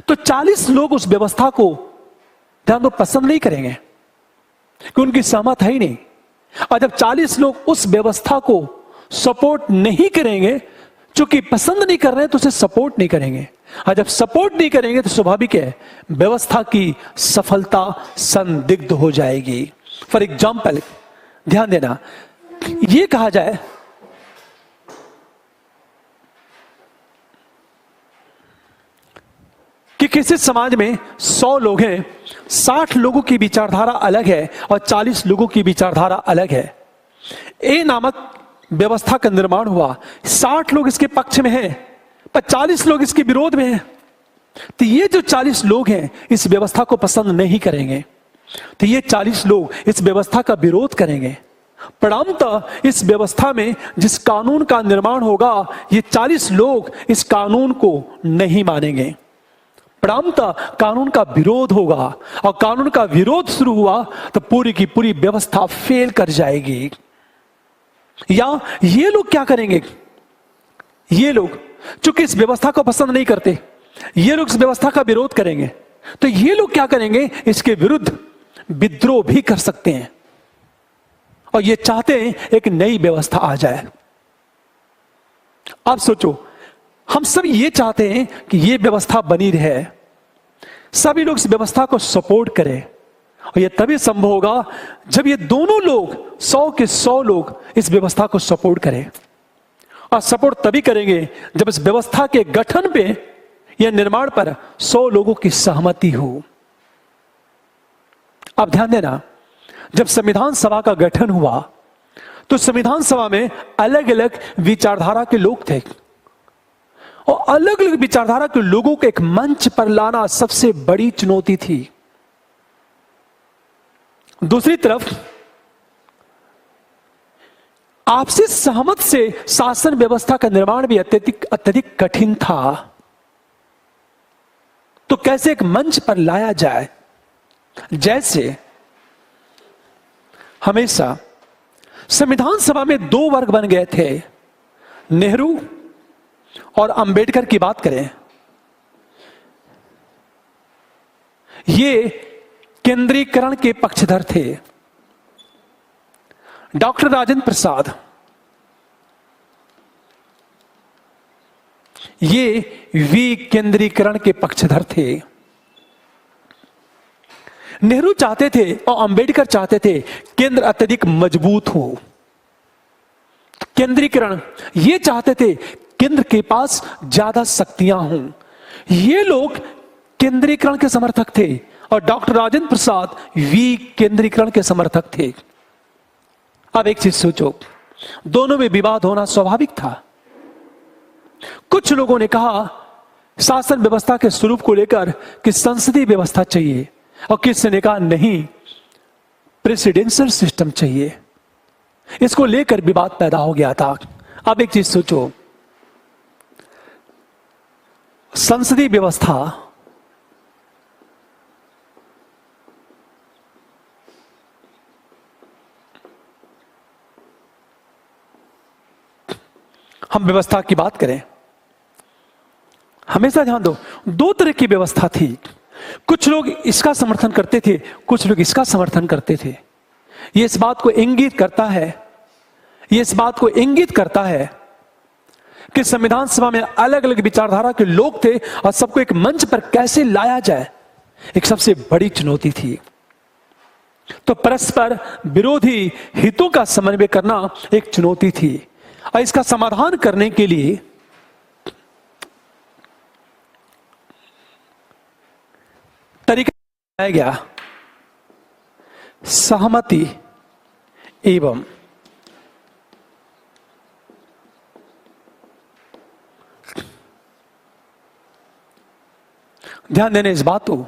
तो 40 लोग उस व्यवस्था को ध्यान दो पसंद नहीं करेंगे कि उनकी सहमत है ही नहीं। और जब 40 लोग उस व्यवस्था को सपोर्ट नहीं करेंगे, चूंकि पसंद नहीं कर रहे हैं तो उसे सपोर्ट नहीं करेंगे। और जब सपोर्ट नहीं करेंगे तो स्वाभाविक है व्यवस्था की सफलता संदिग्ध हो जाएगी। फॉर एग्जाम्पल ध्यान देना, यह कहा जाए कि किसी समाज में 100 लोग हैं, 60 लोगों की विचारधारा अलग है और 40 लोगों की विचारधारा अलग है। ए नामक व्यवस्था का निर्माण हुआ, 60 लोग इसके पक्ष में हैं पर 40 लोग इसके विरोध में हैं। तो ये जो 40 लोग हैं इस व्यवस्था को पसंद नहीं करेंगे, तो ये 40 लोग इस व्यवस्था का विरोध करेंगे। परिणामतः इस व्यवस्था में जिस कानून का निर्माण होगा, ये 40 लोग इस कानून को नहीं मानेंगे। परिणामतः कानून का विरोध होगा, और कानून का विरोध शुरू हुआ तो पूरी की पूरी व्यवस्था फेल कर जाएगी। या ये लोग क्या करेंगे, ये लोग चूंकि इस व्यवस्था को पसंद नहीं करते, ये लोग इस व्यवस्था का विरोध करेंगे, तो ये लोग क्या करेंगे, इसके विरुद्ध विद्रोह भी कर सकते हैं। और ये चाहते हैं एक नई व्यवस्था आ जाए। आप सोचो, हम सब ये चाहते हैं कि ये व्यवस्था बनी रहे, सभी लोग इस व्यवस्था को सपोर्ट करें, और ये तभी संभव होगा जब ये दोनों लोग 100 के 100 लोग इस व्यवस्था को सपोर्ट करें। और सपोर्ट तभी करेंगे जब इस व्यवस्था के गठन पे या निर्माण पर 100 लोगों की सहमति हो। अब ध्यान देना, जब संविधान सभा का गठन हुआ तो संविधान सभा में अलग अलग विचारधारा के लोग थे, और अलग अलग विचारधारा के लोगों को एक मंच पर लाना सबसे बड़ी चुनौती थी। दूसरी तरफ आपसी सहमत से शासन व्यवस्था का निर्माण भी अत्यधिक कठिन था। तो कैसे एक मंच पर लाया जाए, जैसे हमेशा संविधान सभा में 2 वर्ग बन गए थे, नेहरू और अंबेडकर की बात करें, ये केंद्रीकरण के पक्षधर थे। डॉक्टर राजेंद्र प्रसाद ये विकेंद्रीकरण के पक्षधर थे। नेहरू चाहते थे और अंबेडकर चाहते थे केंद्र अत्यधिक मजबूत हो। केंद्रीकरण ये चाहते थे केंद्र के पास ज्यादा शक्तियां हों। ये लोग केंद्रीकरण के समर्थक थे और डॉक्टर राजेंद्र प्रसाद विकेंद्रीकरण के समर्थक थे। अब एक चीज सोचो, दोनों में विवाद होना स्वाभाविक था। कुछ लोगों ने कहा शासन व्यवस्था के स्वरूप को लेकर कि संसदीय व्यवस्था चाहिए, और किसी ने कहा नहीं, प्रेसिडेंशियल सिस्टम चाहिए। इसको लेकर विवाद पैदा हो गया था। अब एक चीज सोचो, संसदीय व्यवस्था हम व्यवस्था की बात करें, हमेशा ध्यान दो, 2 तरह की व्यवस्था थी। कुछ लोग इसका समर्थन करते थे, कुछ लोग इसका समर्थन करते थे। ये इस बात को इंगित करता है कि संविधान सभा में अलग अलग विचारधारा के लोग थे और सबको एक मंच पर कैसे लाया जाए, एक सबसे बड़ी चुनौती थी। तो परस्पर विरोधी हितों का समन्वय करना एक चुनौती थी, और इसका समाधान करने के लिए तरीका बनाया गया सहमति एवं ध्यान देने इस बात को,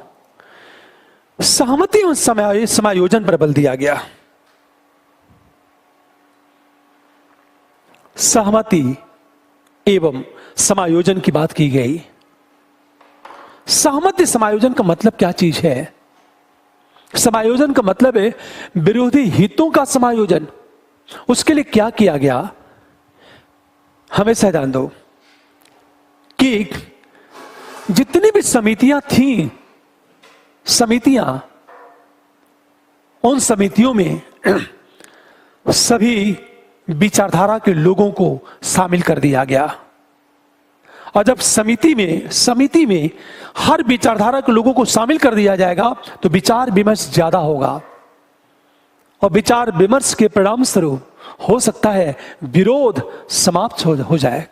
सहमति एवं समायोजन पर बल दिया गया। सहमति एवं समायोजन की बात की गई। सहमति समायोजन का मतलब क्या चीज है? समायोजन का मतलब है विरोधी हितों का समायोजन। उसके लिए क्या किया गया, हमेशा ध्यान दो कि जितनी भी समितियां थी, उन समितियों में सभी विचारधारा के लोगों को शामिल कर दिया गया। और जब समिति में हर विचारधारा के लोगों को शामिल कर दिया जाएगा तो विचार विमर्श ज्यादा होगा, और विचार विमर्श के परिणाम स्वरूप हो सकता है विरोध समाप्त हो जाए।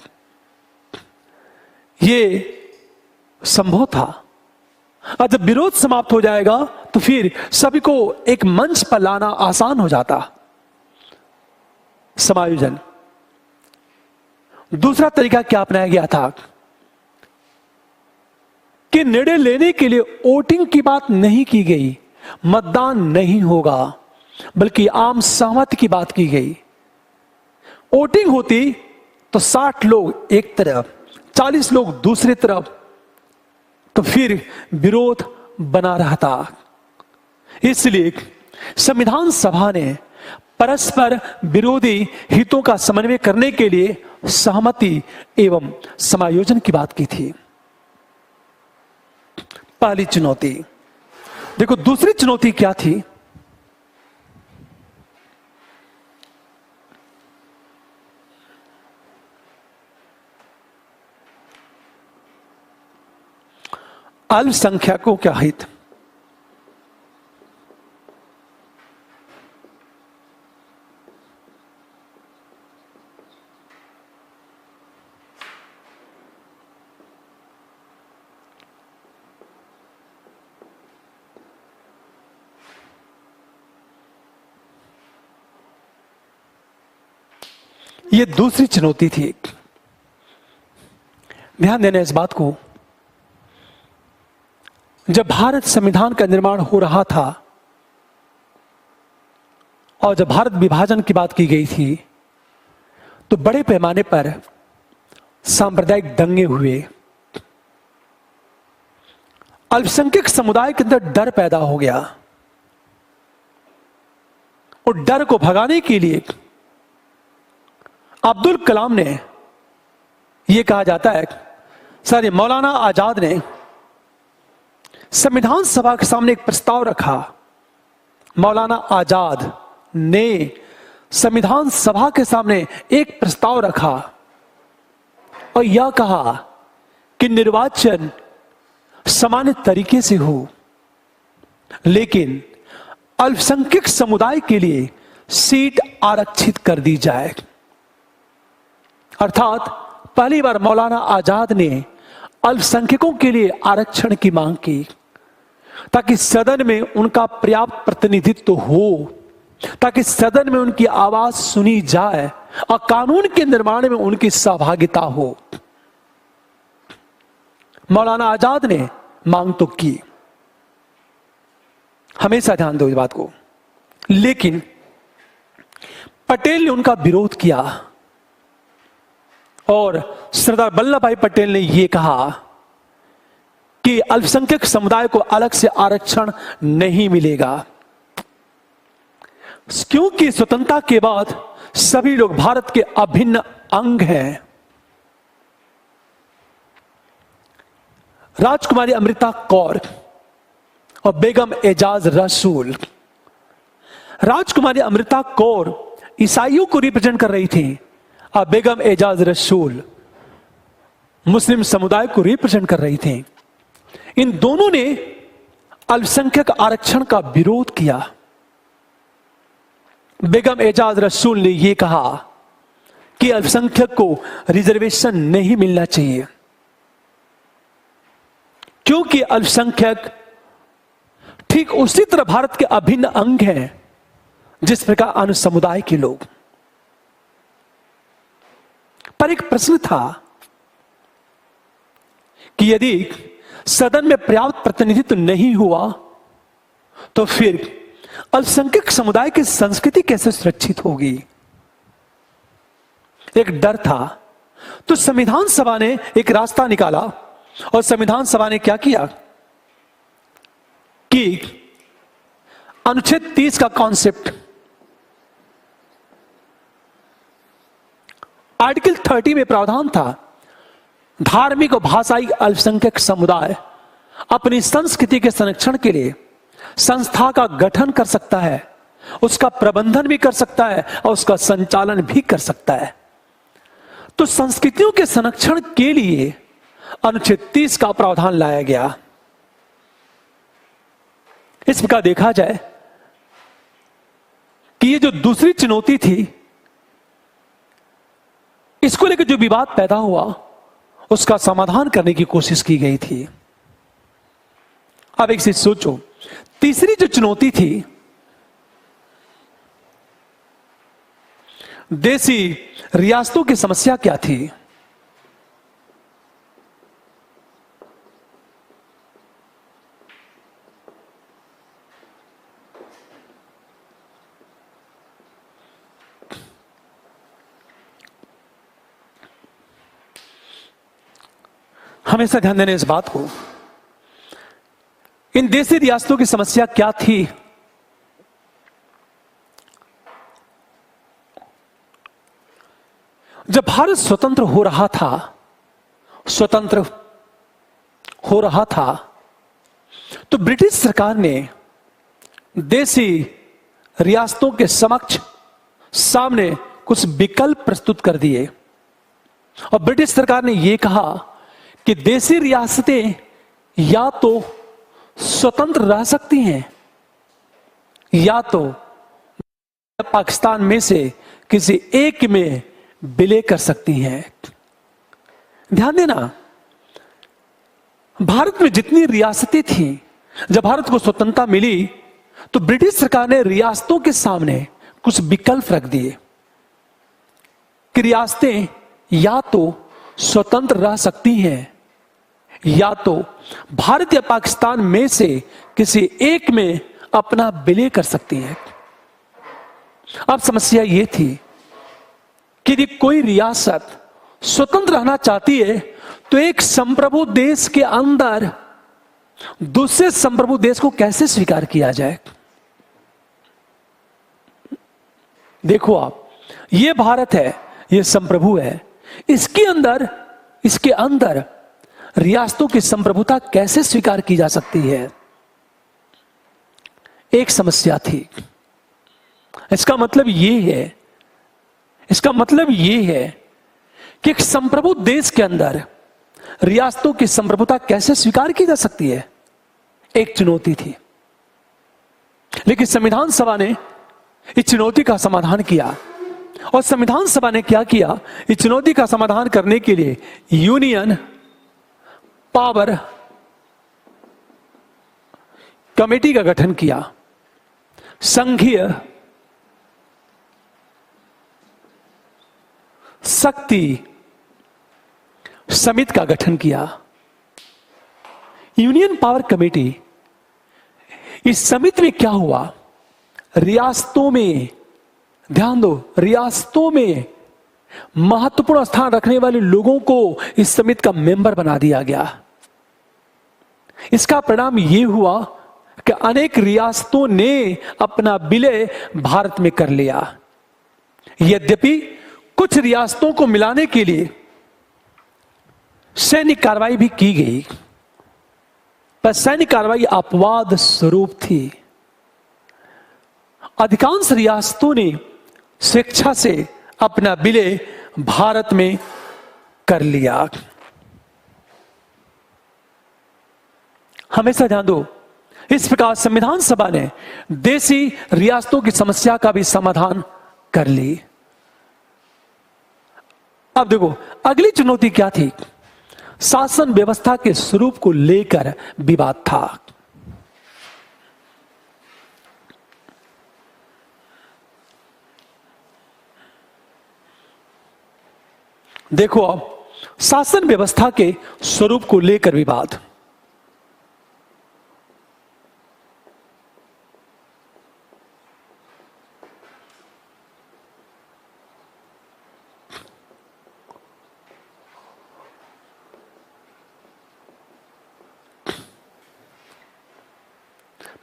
ये संभव था। और जब विरोध समाप्त हो जाएगा तो फिर सभी को एक मंच पर लाना आसान हो जाता। समायोजन। दूसरा तरीका क्या अपनाया गया था कि निर्णय लेने के लिए वोटिंग की बात नहीं की गई, मतदान नहीं होगा, बल्कि आम सहमति की बात की गई। वोटिंग होती तो 60 लोग एक तरफ, 40 लोग दूसरी तरफ, तो फिर विरोध बना रहता। इसलिए संविधान सभा ने परस्पर विरोधी हितों का समन्वय करने के लिए सहमति एवं समायोजन की बात की थी। पहली चुनौती। देखो दूसरी चुनौती क्या थी। अल्पसंख्यकों का हित। यह दूसरी चुनौती थी। ध्यान देना इस बात को, जब भारत संविधान का निर्माण हो रहा था और जब भारत विभाजन की बात की गई थी तो बड़े पैमाने पर सांप्रदायिक दंगे हुए। अल्पसंख्यक समुदाय के अंदर डर पैदा हो गया, और डर को भगाने के लिए अब्दुल कलाम ने, यह कहा जाता है सर, मौलाना आजाद ने संविधान सभा के सामने एक प्रस्ताव रखा। मौलाना आजाद ने संविधान सभा के सामने एक प्रस्ताव रखा और यह कहा कि निर्वाचन सामान्य तरीके से हो, लेकिन अल्पसंख्यक समुदाय के लिए सीट आरक्षित कर दी जाए। अर्थात पहली बार मौलाना आजाद ने अल्पसंख्यकों के लिए आरक्षण की मांग की, ताकि सदन में उनका पर्याप्त प्रतिनिधित्व हो, ताकि सदन में उनकी आवाज सुनी जाए और कानून के निर्माण में उनकी सहभागिता हो। मौलाना आजाद ने मांग तो की, हमेशा ध्यान दो इस बात को, लेकिन पटेल ने उनका विरोध किया और सरदार वल्लभ भाई पटेल ने यह कहा कि अल्पसंख्यक समुदाय को अलग से आरक्षण नहीं मिलेगा, क्योंकि स्वतंत्रता के बाद सभी लोग भारत के अभिन्न अंग हैं। राजकुमारी अमृता कौर और बेगम एजाज रसूल। राजकुमारी अमृता कौर ईसाइयों को रिप्रेजेंट कर रही थी और बेगम एजाज रसूल मुस्लिम समुदाय को रिप्रेजेंट कर रही थी। इन दोनों ने अल्पसंख्यक आरक्षण का विरोध किया। बेगम एजाज रसूल ने यह कहा कि अल्पसंख्यक को रिजर्वेशन नहीं मिलना चाहिए, क्योंकि अल्पसंख्यक ठीक उसी तरह भारत के अभिन्न अंग हैं जिस प्रकार अन्य समुदाय के लोग। पर एक प्रश्न था कि यदि सदन में पर्याप्त प्रतिनिधित्व नहीं हुआ तो फिर अल्पसंख्यक समुदाय की संस्कृति कैसे सुरक्षित होगी। एक डर था। तो संविधान सभा ने एक रास्ता निकाला और संविधान सभा ने क्या किया कि अनुच्छेद 30 का कॉन्सेप्ट, आर्टिकल 30 में प्रावधान था, धार्मिक और भाषाई अल्पसंख्यक समुदाय अपनी संस्कृति के संरक्षण के लिए संस्था का गठन कर सकता है, उसका प्रबंधन भी कर सकता है और उसका संचालन भी कर सकता है। तो संस्कृतियों के संरक्षण के लिए अनुच्छेद 30 का प्रावधान लाया गया। इस प्रकार देखा जाए कि ये जो दूसरी चुनौती थी, इसको लेकर जो विवाद पैदा हुआ, उसका समाधान करने की कोशिश की गई थी। अब एक चीज सोचो, तीसरी जो चुनौती थी, देसी रियासतों की समस्या क्या थी? हमेशा ध्यान देने इस बात को, इन देसी रियासतों की समस्या क्या थी? जब भारत स्वतंत्र हो रहा था, तो ब्रिटिश सरकार ने देसी रियासतों के सामने कुछ विकल्प प्रस्तुत कर दिए और ब्रिटिश सरकार ने यह कहा कि देसी रियासतें या तो स्वतंत्र रह सकती हैं या तो पाकिस्तान में से किसी एक में विलय कर सकती हैं। ध्यान देना, भारत में जितनी रियासतें थीं, जब भारत को स्वतंत्रता मिली तो ब्रिटिश सरकार ने रियासतों के सामने कुछ विकल्प रख दिए कि रियासतें या तो स्वतंत्र रह सकती हैं या तो भारत या पाकिस्तान में से किसी एक में अपना विलय कर सकती हैं। अब समस्या यह थी कि यदि कोई रियासत स्वतंत्र रहना चाहती है तो एक संप्रभु देश के अंदर दूसरे संप्रभु देश को कैसे स्वीकार किया जाए? देखो आप, ये भारत है, ये संप्रभु है, इसके अंदर रियासतों की संप्रभुता कैसे स्वीकार की जा सकती है? एक समस्या थी। इसका मतलब यह है कि एक संप्रभु देश के अंदर रियासतों की संप्रभुता कैसे स्वीकार की जा सकती है, एक चुनौती थी। लेकिन संविधान सभा ने इस चुनौती का समाधान किया और संविधान सभा ने क्या किया? इस चुनौती का समाधान करने के लिए यूनियन पावर कमेटी का गठन किया, संघीय शक्ति समिति का गठन किया। यूनियन पावर कमेटी, इस समिति में क्या हुआ? रियासतों में, ध्यान दो, रियासतों में महत्वपूर्ण स्थान रखने वाले लोगों को इस समिति का मेंबर बना दिया गया। इसका परिणाम यह हुआ कि अनेक रियासतों ने अपना विलय भारत में कर लिया। यद्यपि कुछ रियासतों को मिलाने के लिए सैनिक कार्रवाई भी की गई, पर सैनिक कार्रवाई अपवाद स्वरूप थी। अधिकांश रियासतों ने स्वेच्छा से अपना विलय भारत में कर लिया। हमेशा ध्यान दो, इस प्रकार संविधान सभा ने देसी रियासतों की समस्या का भी समाधान कर ली। अब देखो, अगली चुनौती क्या थी? शासन व्यवस्था के स्वरूप को लेकर विवाद था। देखो अब, शासन व्यवस्था के स्वरूप को लेकर विवाद।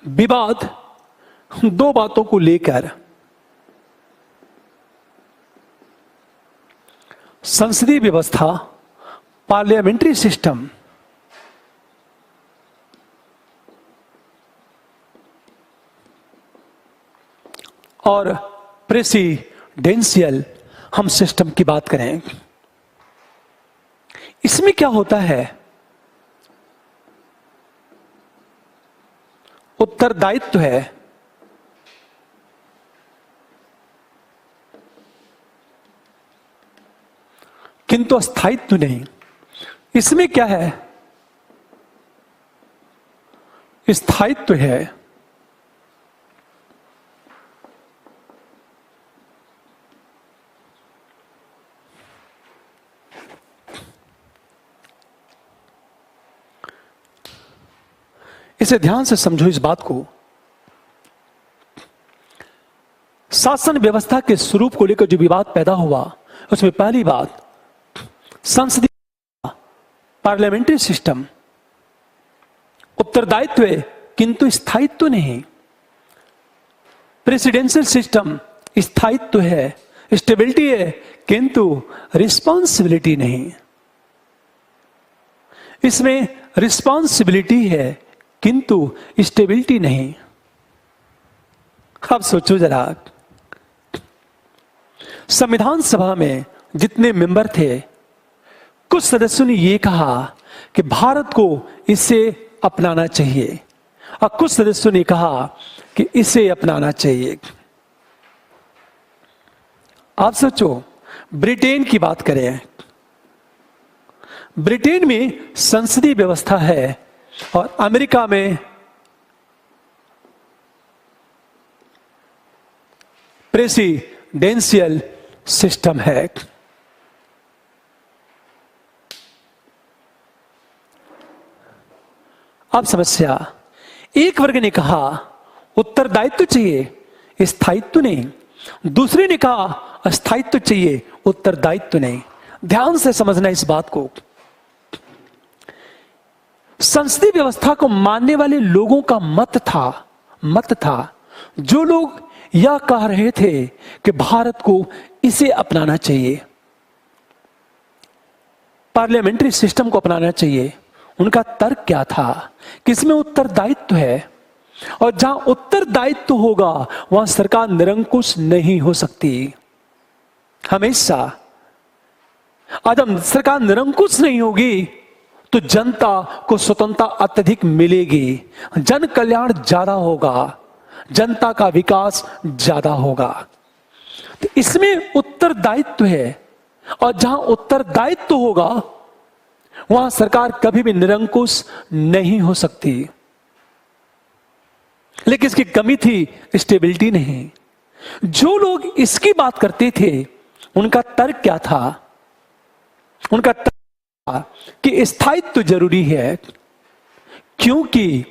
विवाद दो बातों को लेकर संसदीय व्यवस्था, पार्लियामेंट्री सिस्टम और प्रेसिडेंशियल हम सिस्टम की बात करें, इसमें क्या होता है? उत्तरदायित्व है, किंतु स्थायित्व नहीं। इसमें क्या है? स्थायित्व है। इसे ध्यान से समझो इस बात को। शासन व्यवस्था के स्वरूप को लेकर जो विवाद पैदा हुआ, उसमें पहली बात संसदीय पार्लियामेंट्री सिस्टम उत्तरदायित्व है किंतु स्थायित्व नहीं। प्रेसिडेंशियल सिस्टम स्थायित्व है, स्टेबिलिटी है, किंतु रिस्पॉन्सिबिलिटी नहीं। इसमें रिस्पॉन्सिबिलिटी है किंतु स्टेबिलिटी नहीं। अब सोचो जरा, संविधान सभा में जितने मेंबर थे, कुछ सदस्यों ने यह कहा कि भारत को इसे अपनाना चाहिए और कुछ सदस्यों ने कहा कि इसे अपनाना चाहिए। आप सोचो, ब्रिटेन की बात करें, ब्रिटेन में संसदीय व्यवस्था है और अमेरिका में प्रेसिडेंशियल सिस्टम है। अब समस्या, एक वर्ग ने कहा उत्तरदायित्व चाहिए, स्थायित्व नहीं। दूसरे ने कहा स्थायित्व चाहिए, उत्तरदायित्व नहीं। ध्यान से समझना इस बात को। संसदीय व्यवस्था को मानने वाले लोगों का मत था जो लोग यह कह रहे थे कि भारत को इसे अपनाना चाहिए, पार्लियामेंट्री सिस्टम को अपनाना चाहिए। उनका तर्क क्या था कि इसमें उत्तरदायित्व है और जहां उत्तरदायित्व होगा वहां सरकार निरंकुश नहीं हो सकती। हमेशा जब सरकार निरंकुश नहीं होगी तो जनता को स्वतंत्रता अत्यधिक मिलेगी, जन कल्याण ज्यादा होगा, जनता का विकास ज्यादा होगा। तो इसमें उत्तरदायित्व है और जहां उत्तरदायित्व होगा वहां सरकार कभी भी निरंकुश नहीं हो सकती। लेकिन इसकी कमी थी स्टेबिलिटी नहीं। जो लोग इसकी बात करते थे उनका तर्क क्या था? उनका तर्क था कि स्थायित्व जरूरी है, क्योंकि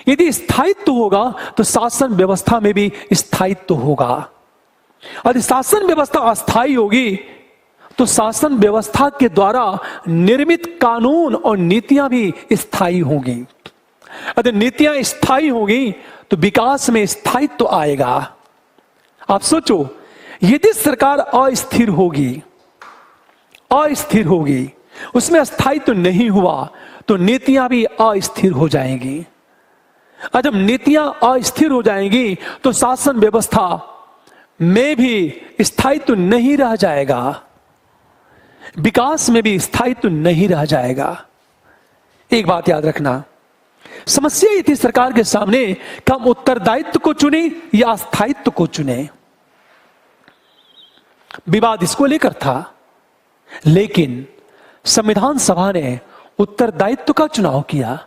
यदि स्थायित्व होगा तो शासन व्यवस्था में भी स्थायित्व होगा और शासन व्यवस्था अस्थायी होगी तो शासन व्यवस्था के द्वारा निर्मित कानून और नीतियां भी स्थायी होंगी। अगर नीतियां स्थायी होंगी तो विकास में स्थायित्व आएगा। आप सोचो, यदि सरकार अस्थिर होगी, उसमें स्थायित्व नहीं हुआ तो नीतियां भी अस्थिर हो जाएंगी। और जब नीतियां अस्थिर हो जाएंगी तो शासन व्यवस्था में भी स्थायित्व नहीं रह जाएगा, विकास में भी स्थायित्व नहीं रह जाएगा। एक बात याद रखना, समस्या ये थी सरकार के सामने कि हम उत्तरदायित्व को चुने या स्थायित्व को चुने। विवाद इसको लेकर था, लेकिन संविधान सभा ने उत्तरदायित्व का चुनाव किया।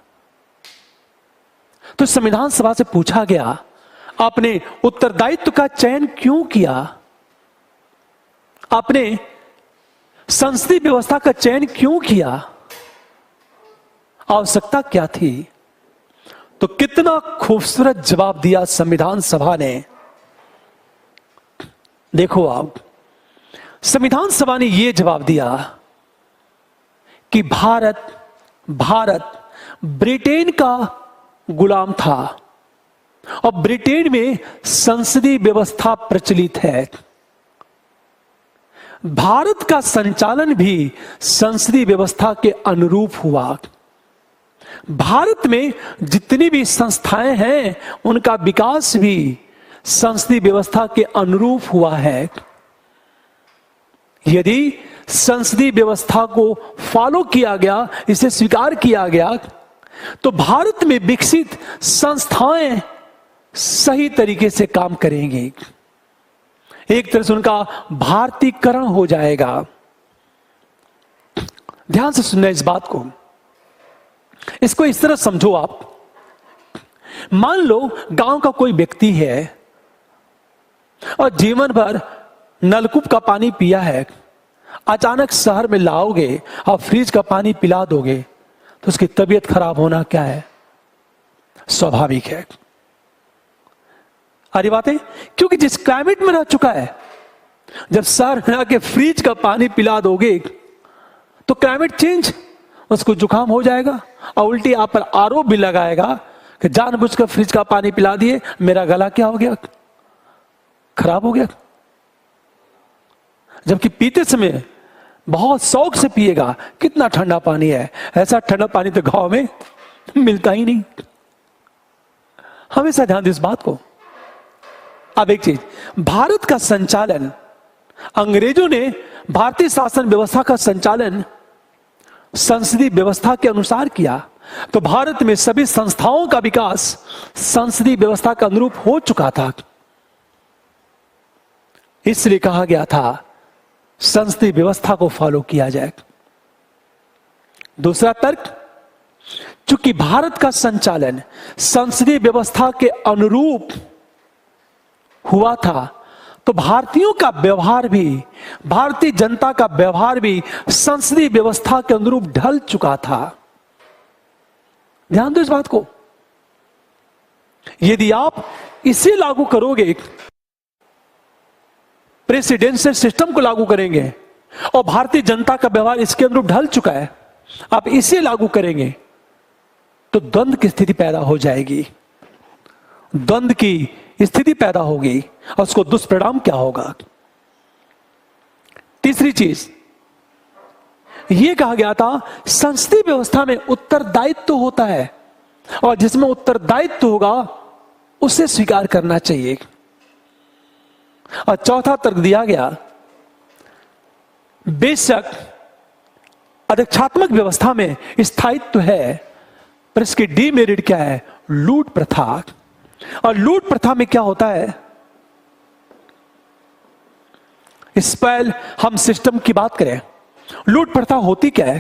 तो संविधान सभा से पूछा गया, आपने उत्तरदायित्व का चयन क्यों किया? आपने संसदीय व्यवस्था का चयन क्यों किया? आवश्यकता क्या थी? तो कितना खूबसूरत जवाब दिया संविधान सभा ने। देखो आप, संविधान सभा ने यह जवाब दिया कि भारत ब्रिटेन का गुलाम था और ब्रिटेन में संसदीय व्यवस्था प्रचलित है। भारत का संचालन भी संसदीय व्यवस्था के अनुरूप हुआ। भारत में जितनी भी संस्थाएं हैं उनका विकास भी संसदीय व्यवस्था के अनुरूप हुआ है। यदि संसदीय व्यवस्था को फॉलो किया गया, इसे स्वीकार किया गया, तो भारत में विकसित संस्थाएं सही तरीके से काम करेंगी। एक तरह से उनका भारतीकरण हो जाएगा। ध्यान से सुनना इस बात को, इसको इस तरह समझो आप। मान लो गांव का कोई व्यक्ति है और जीवन भर नलकूप का पानी पिया है, अचानक शहर में लाओगे और फ्रिज का पानी पिला दोगे तो उसकी तबीयत खराब होना क्या है, स्वाभाविक है। अरे बात है, क्योंकि जिस क्लाइमेट में रह चुका है, जब शहर में आके फ्रिज का पानी पिला दोगे तो क्लाइमेट चेंज, उसको जुकाम हो जाएगा और उल्टी आप पर आरोप भी लगाएगा कि जानबूझकर फ्रिज का पानी पिला दिए, मेरा गला क्या हो गया, खराब हो गया। जबकि पीते समय बहुत शौक से पिएगा, कितना ठंडा पानी है, ऐसा ठंडा पानी तो गांव में मिलता ही नहीं। हमेशा ध्यान दें इस बात को। अब एक चीज, भारत का संचालन, अंग्रेजों ने भारतीय शासन व्यवस्था का संचालन संसदीय व्यवस्था के अनुसार किया, तो भारत में सभी संस्थाओं का विकास संसदीय व्यवस्था के अनुरूप हो चुका था। इसलिए कहा गया था संसदीय व्यवस्था को फॉलो किया जाए। दूसरा तर्क, चूंकि भारत का संचालन संसदीय व्यवस्था के अनुरूप हुआ था, तो भारतीयों का व्यवहार भी, भारतीय जनता का व्यवहार भी संसदीय व्यवस्था के अनुरूप ढल चुका था। ध्यान दो इस बात को। यदि आप इसे लागू करोगे, प्रेसिडेंशियल सिस्टम को लागू करेंगे और भारतीय जनता का व्यवहार इसके अनुरूप ढल चुका है, आप इसे लागू करेंगे तो द्वंद्व की स्थिति पैदा हो जाएगी, द्वंद्व की स्थिति पैदा होगी और उसको दुष्परिणाम क्या होगा। तीसरी चीज, यह कहा गया था संसदीय व्यवस्था में उत्तरदायित्व होता है और जिसमें उत्तरदायित्व होगा उसे स्वीकार करना चाहिए। और चौथा तर्क दिया गया, बेशक अध्यक्षात्मक व्यवस्था में स्थायित्व है, पर इसके डीमेरिट क्या है, लूट प्रथा। और लूट प्रथा में क्या होता है, इस पर हम सिस्टम की बात करें, लूट प्रथा होती क्या है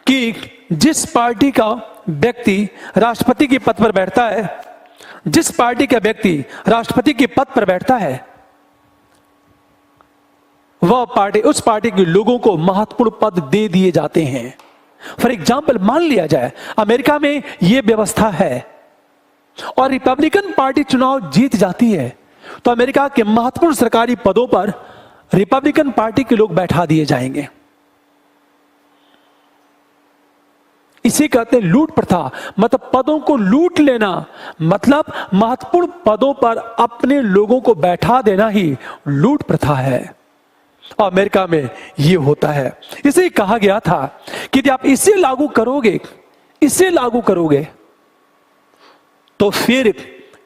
कि जिस पार्टी का व्यक्ति राष्ट्रपति के पद पर बैठता है, जिस पार्टी का व्यक्ति राष्ट्रपति के पद पर बैठता है, वह पार्टी, उस पार्टी के लोगों को महत्वपूर्ण पद दे दिए जाते हैं। फॉर एग्जाम्पल, मान लिया जाए अमेरिका में यह व्यवस्था है और रिपब्लिकन पार्टी चुनाव जीत जाती है, तो अमेरिका के महत्वपूर्ण सरकारी पदों पर रिपब्लिकन पार्टी के लोग बैठा दिए जाएंगे। इसे कहते हैं लूट प्रथा, मतलब पदों को लूट लेना, मतलब महत्वपूर्ण पदों पर अपने लोगों को बैठा देना ही लूट प्रथा है। और अमेरिका में यह होता है। इसे कहा गया था कि यदि आप इसे लागू करोगे, इसे लागू करोगे तो फिर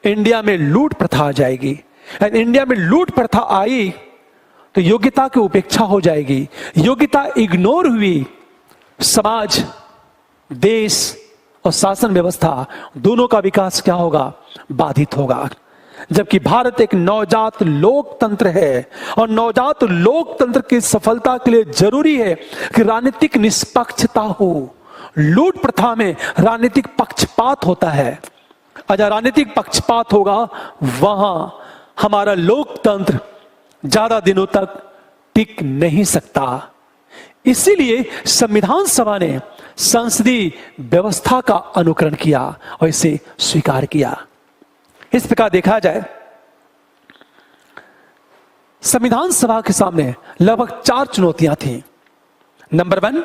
इंडिया में लूट प्रथा आ जाएगी। इंडिया में लूट प्रथा आई तो योग्यता की उपेक्षा हो जाएगी, योग्यता इग्नोर हुई, समाज, देश और शासन व्यवस्था दोनों का विकास क्या होगा, बाधित होगा। जबकि भारत एक नवजात लोकतंत्र है और नवजात लोकतंत्र की सफलता के लिए जरूरी है कि राजनीतिक निष्पक्षता हो। लूट प्रथा में राजनीतिक पक्षपात होता है, अगर राजनीतिक पक्षपात होगा वहां हमारा लोकतंत्र ज्यादा दिनों तक टिक नहीं सकता। इसीलिए संविधान सभा ने संसदीय व्यवस्था का अनुकरण किया और इसे स्वीकार किया। इस प्रकार देखा जाए, संविधान सभा के सामने लगभग 4 चुनौतियां थीं। नंबर 1,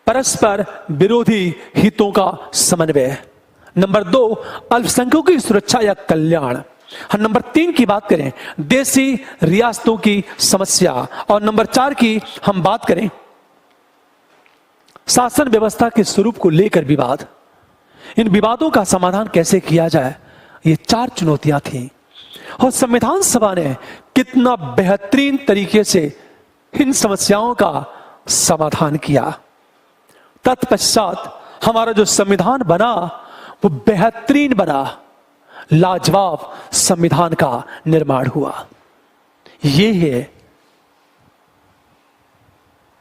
परस्पर विरोधी हितों का समन्वय। नंबर 2, अल्पसंख्यकों की सुरक्षा या कल्याण। हम नंबर 3 की बात करें, देशी रियासतों की समस्या। और नंबर 4 की हम बात करें, शासन व्यवस्था के स्वरूप को लेकर विवाद। इन विवादों का समाधान कैसे किया जाए, ये 4 चुनौतियां थी। और संविधान सभा ने कितना बेहतरीन तरीके से इन समस्याओं का समाधान किया। तत्पश्चात हमारा जो संविधान बना वो बेहतरीन बना, लाजवाब संविधान का निर्माण हुआ। ये है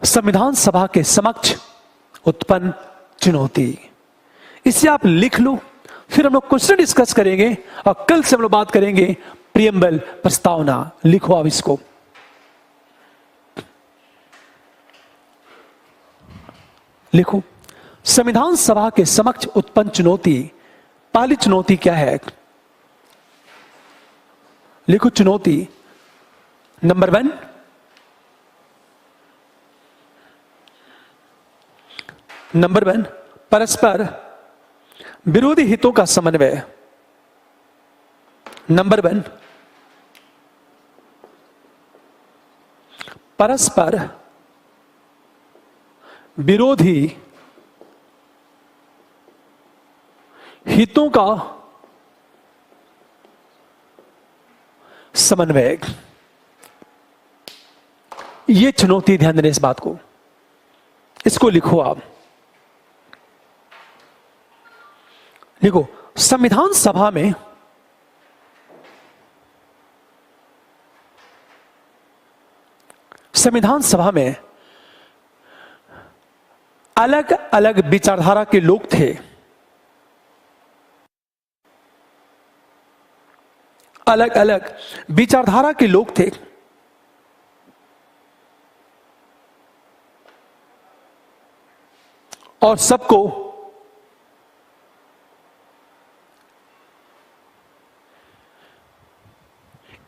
संविधान सभा के समक्ष उत्पन्न चुनौती। इसे आप लिख लो, फिर हम लोग क्वेश्चन डिस्कस करेंगे और कल से हम लोग बात करेंगे प्रियम्बल प्रस्तावना। लिखो आप इसको। लिखो, संविधान सभा के समक्ष उत्पन्न चुनौती। पहली चुनौती क्या है? लिखो चुनौती नंबर 1, परस्पर विरोधी हितों का समन्वय। नंबर 1, परस्पर विरोधी हितों का समन्वय। ये चुनौती, ध्यान देने इस बात को, इसको लिखो आप। लिखो, संविधान सभा में अलग अलग विचारधारा के लोग थे। अलग अलग विचारधारा के लोग थे। और सबको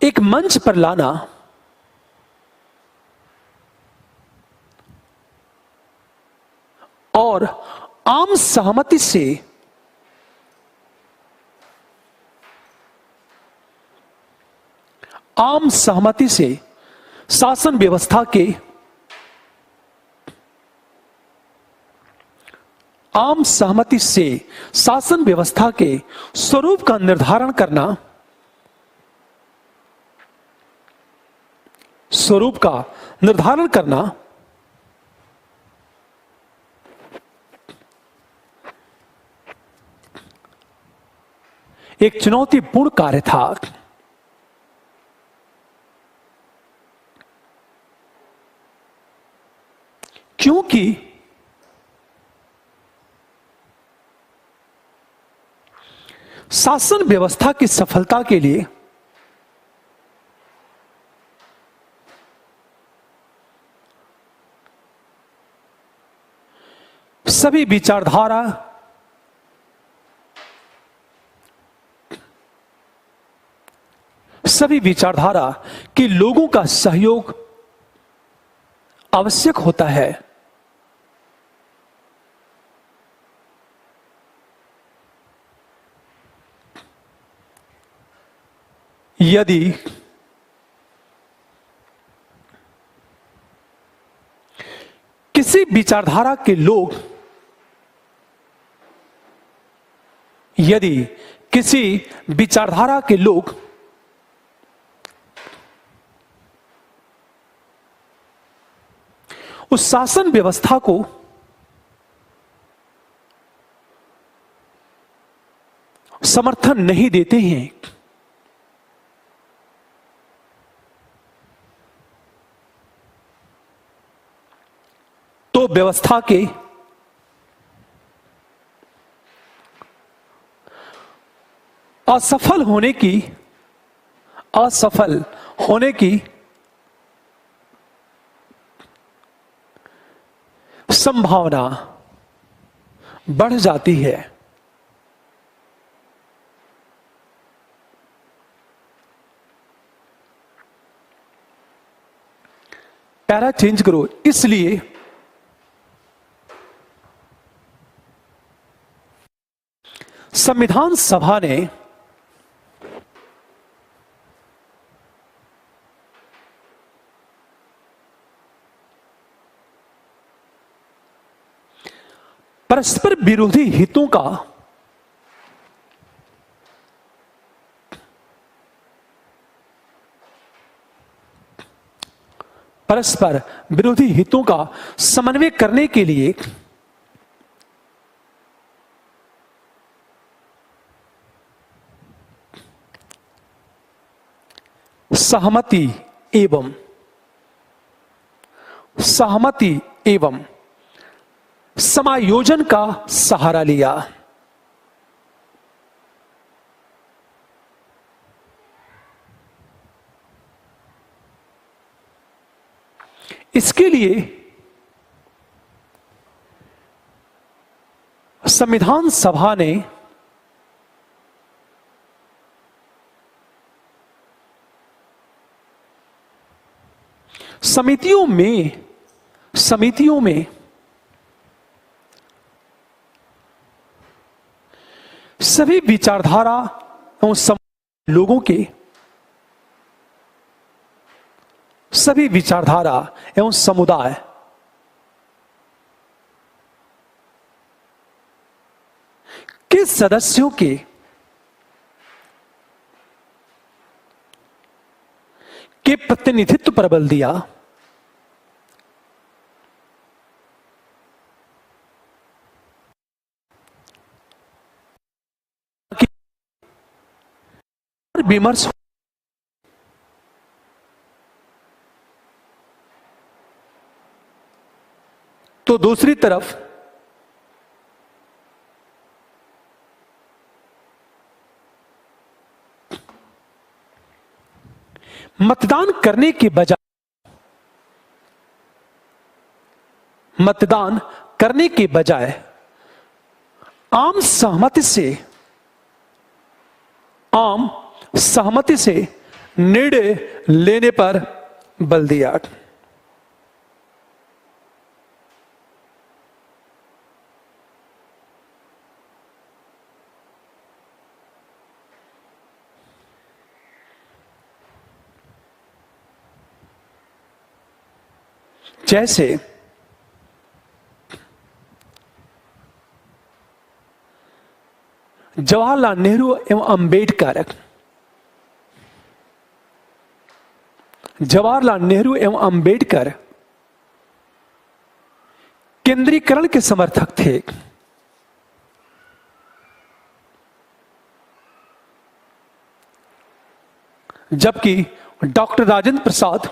एक मंच पर लाना और आम सहमति से शासन व्यवस्था के स्वरूप का निर्धारण करना एक चुनौतीपूर्ण कार्य था। क्योंकि शासन व्यवस्था की सफलता के लिए सभी विचारधारा के लोगों का सहयोग आवश्यक होता है। यदि किसी विचारधारा के लोग उस शासन व्यवस्था को समर्थन नहीं देते हैं, तो व्यवस्था के असफल होने की संभावना बढ़ जाती है। पैरा चेंज करो। इसलिए संविधान सभा ने परस्पर विरोधी हितों का समन्वय करने के लिए सहमति एवं समायोजन का सहारा लिया। इसके लिए संविधान सभा ने समितियों में सभी विचारधारा एवं लोगों के सभी विचारधारा एवं समुदाय के सदस्यों के प्रतिनिधित्व पर बल दिया। विमर्श तो दूसरी तरफ मतदान करने के बजाय आम सहमति से निर्णय लेने पर बल दिया। जैसे जवाहरलाल नेहरू एवं अंबेडकर केंद्रीकरण के समर्थक थे, जबकि डॉक्टर राजेंद्र प्रसाद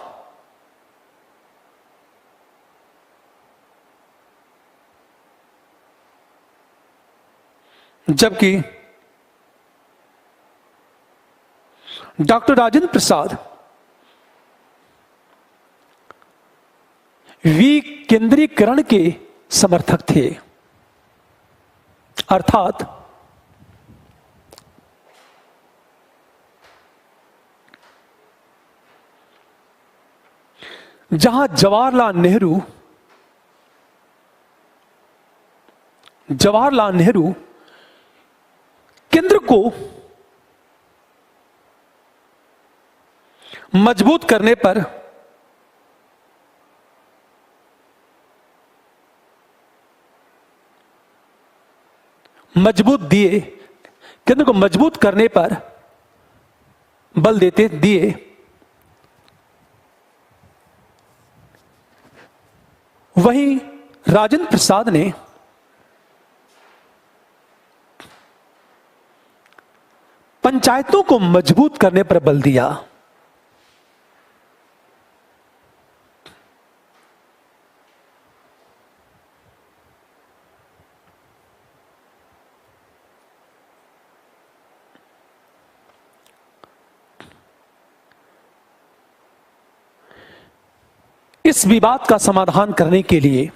विकेंद्रीकरण के समर्थक थे। अर्थात जहां जवाहरलाल नेहरू केंद्र को मजबूत करने पर केंद्र को मजबूत करने पर बल दिए, वहीं राजेंद्र प्रसाद ने पंचायतों को मजबूत करने पर बल दिया। इस विवाद का समाधान करने के लिए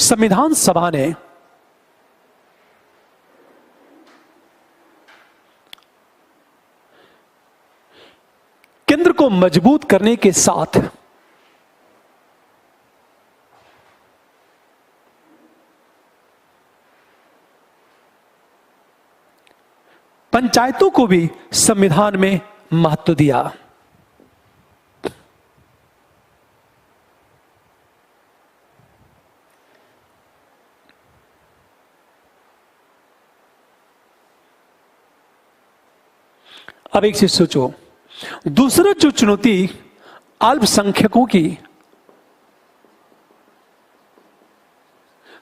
संविधान सभा ने केंद्र को मजबूत करने के साथ पंचायतों को भी संविधान में महत्व दिया। अब एक चीज सोचो, दूसरा जो चुनौती अल्पसंख्यकों की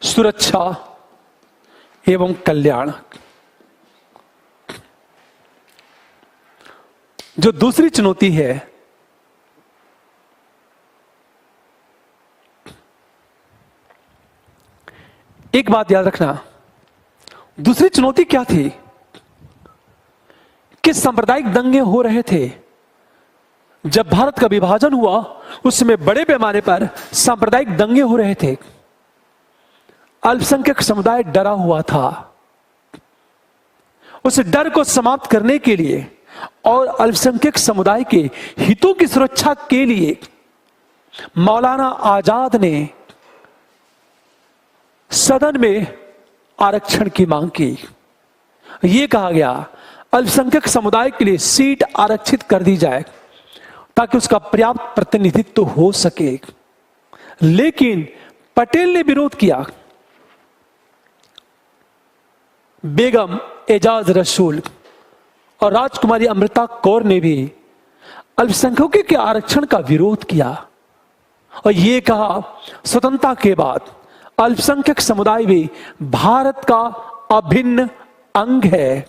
सुरक्षा एवं कल्याण, जो दूसरी चुनौती है, एक बात याद रखना, दूसरी चुनौती क्या थी कि सांप्रदायिक दंगे हो रहे थे। जब भारत का विभाजन हुआ उसमें बड़े पैमाने पर सांप्रदायिक दंगे हो रहे थे। अल्पसंख्यक समुदाय डरा हुआ था। उस डर को समाप्त करने के लिए और अल्पसंख्यक समुदाय के हितों की सुरक्षा के लिए मौलाना आजाद ने सदन में आरक्षण की मांग की। यह कहा गया अल्पसंख्यक समुदाय के लिए सीट आरक्षित कर दी जाए ताकि उसका पर्याप्त प्रतिनिधित्व हो सके। लेकिन पटेल ने विरोध किया। बेगम एजाज रसूल और राजकुमारी अमृता कौर ने भी अल्पसंख्यकों के आरक्षण का विरोध किया और यह कहा स्वतंत्रता के बाद अल्पसंख्यक समुदाय भी भारत का अभिन्न अंग है,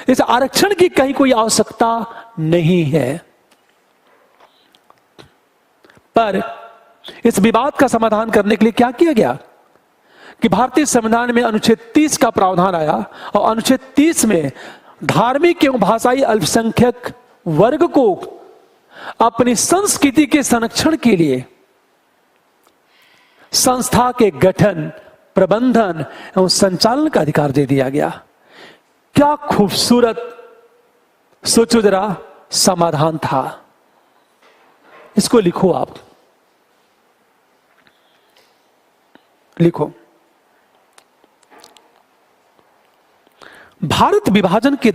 इस आरक्षण की कहीं कोई आवश्यकता नहीं है। पर इस विवाद का समाधान करने के लिए क्या किया गया कि भारतीय संविधान में अनुच्छेद 30 का प्रावधान आया और अनुच्छेद 30 में धार्मिक एवं भाषाई अल्पसंख्यक वर्ग को अपनी संस्कृति के संरक्षण के लिए संस्था के गठन, प्रबंधन एवं संचालन का अधिकार दे दिया गया। क्या खूबसूरत, सोचो जरा, समाधान था। इसको लिखो, आप लिखो। भारत विभाजन के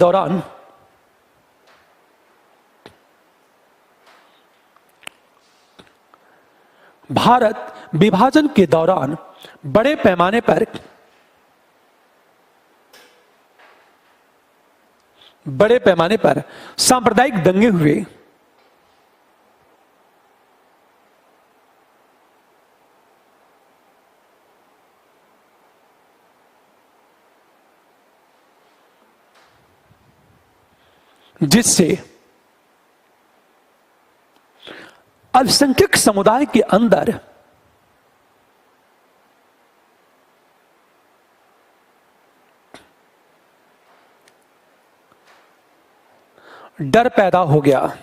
दौरान बड़े पैमाने पर सांप्रदायिक दंगे हुए। जिससे अल्पसंख्यक समुदाय के अंदर डर पैदा हो गया।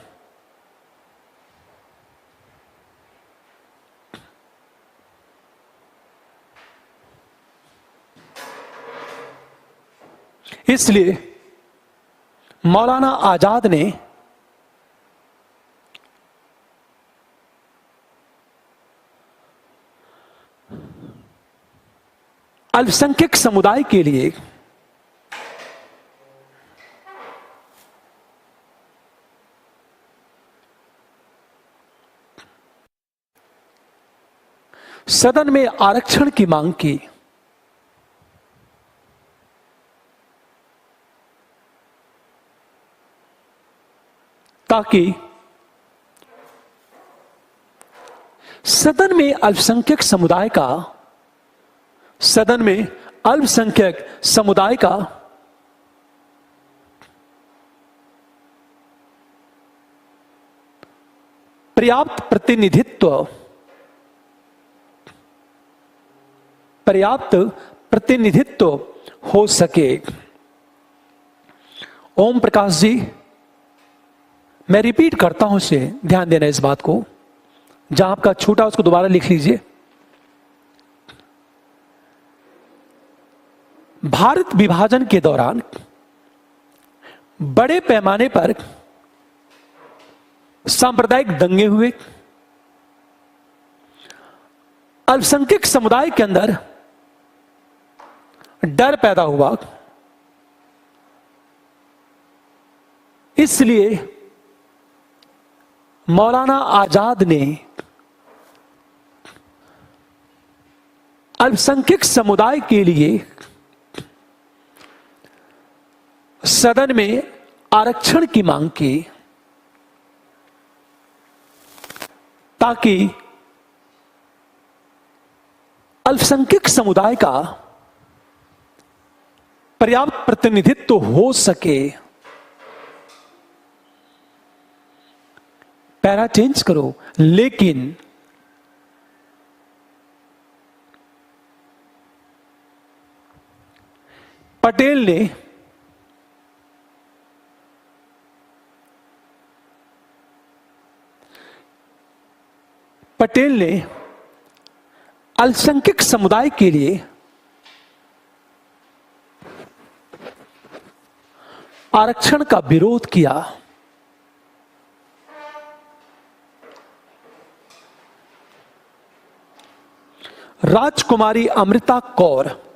इसलिए मौलाना आजाद ने अल्पसंख्यक समुदाय के लिए सदन में आरक्षण की मांग की। ताकि सदन में अल्पसंख्यक समुदाय का पर्याप्त प्रतिनिधित्व हो सके। ओम प्रकाश जी, मैं रिपीट करता हूं, इसे ध्यान देना इस बात को, जहां आपका छूटा उसको दोबारा लिख लीजिए। भारत विभाजन के दौरान बड़े पैमाने पर सांप्रदायिक दंगे हुए। अल्पसंख्यक समुदाय के अंदर डर पैदा हुआ। इसलिए मौलाना आजाद ने अल्पसंख्यक समुदाय के लिए सदन में आरक्षण की मांग की, ताकि अल्पसंख्यक समुदाय का पर्याप्त प्रतिनिधित्व हो सके। पैरा चेंज करो। लेकिन पटेल ने अल्पसंख्यक समुदाय के लिए आरक्षण का विरोध किया। राजकुमारी अमृता कौर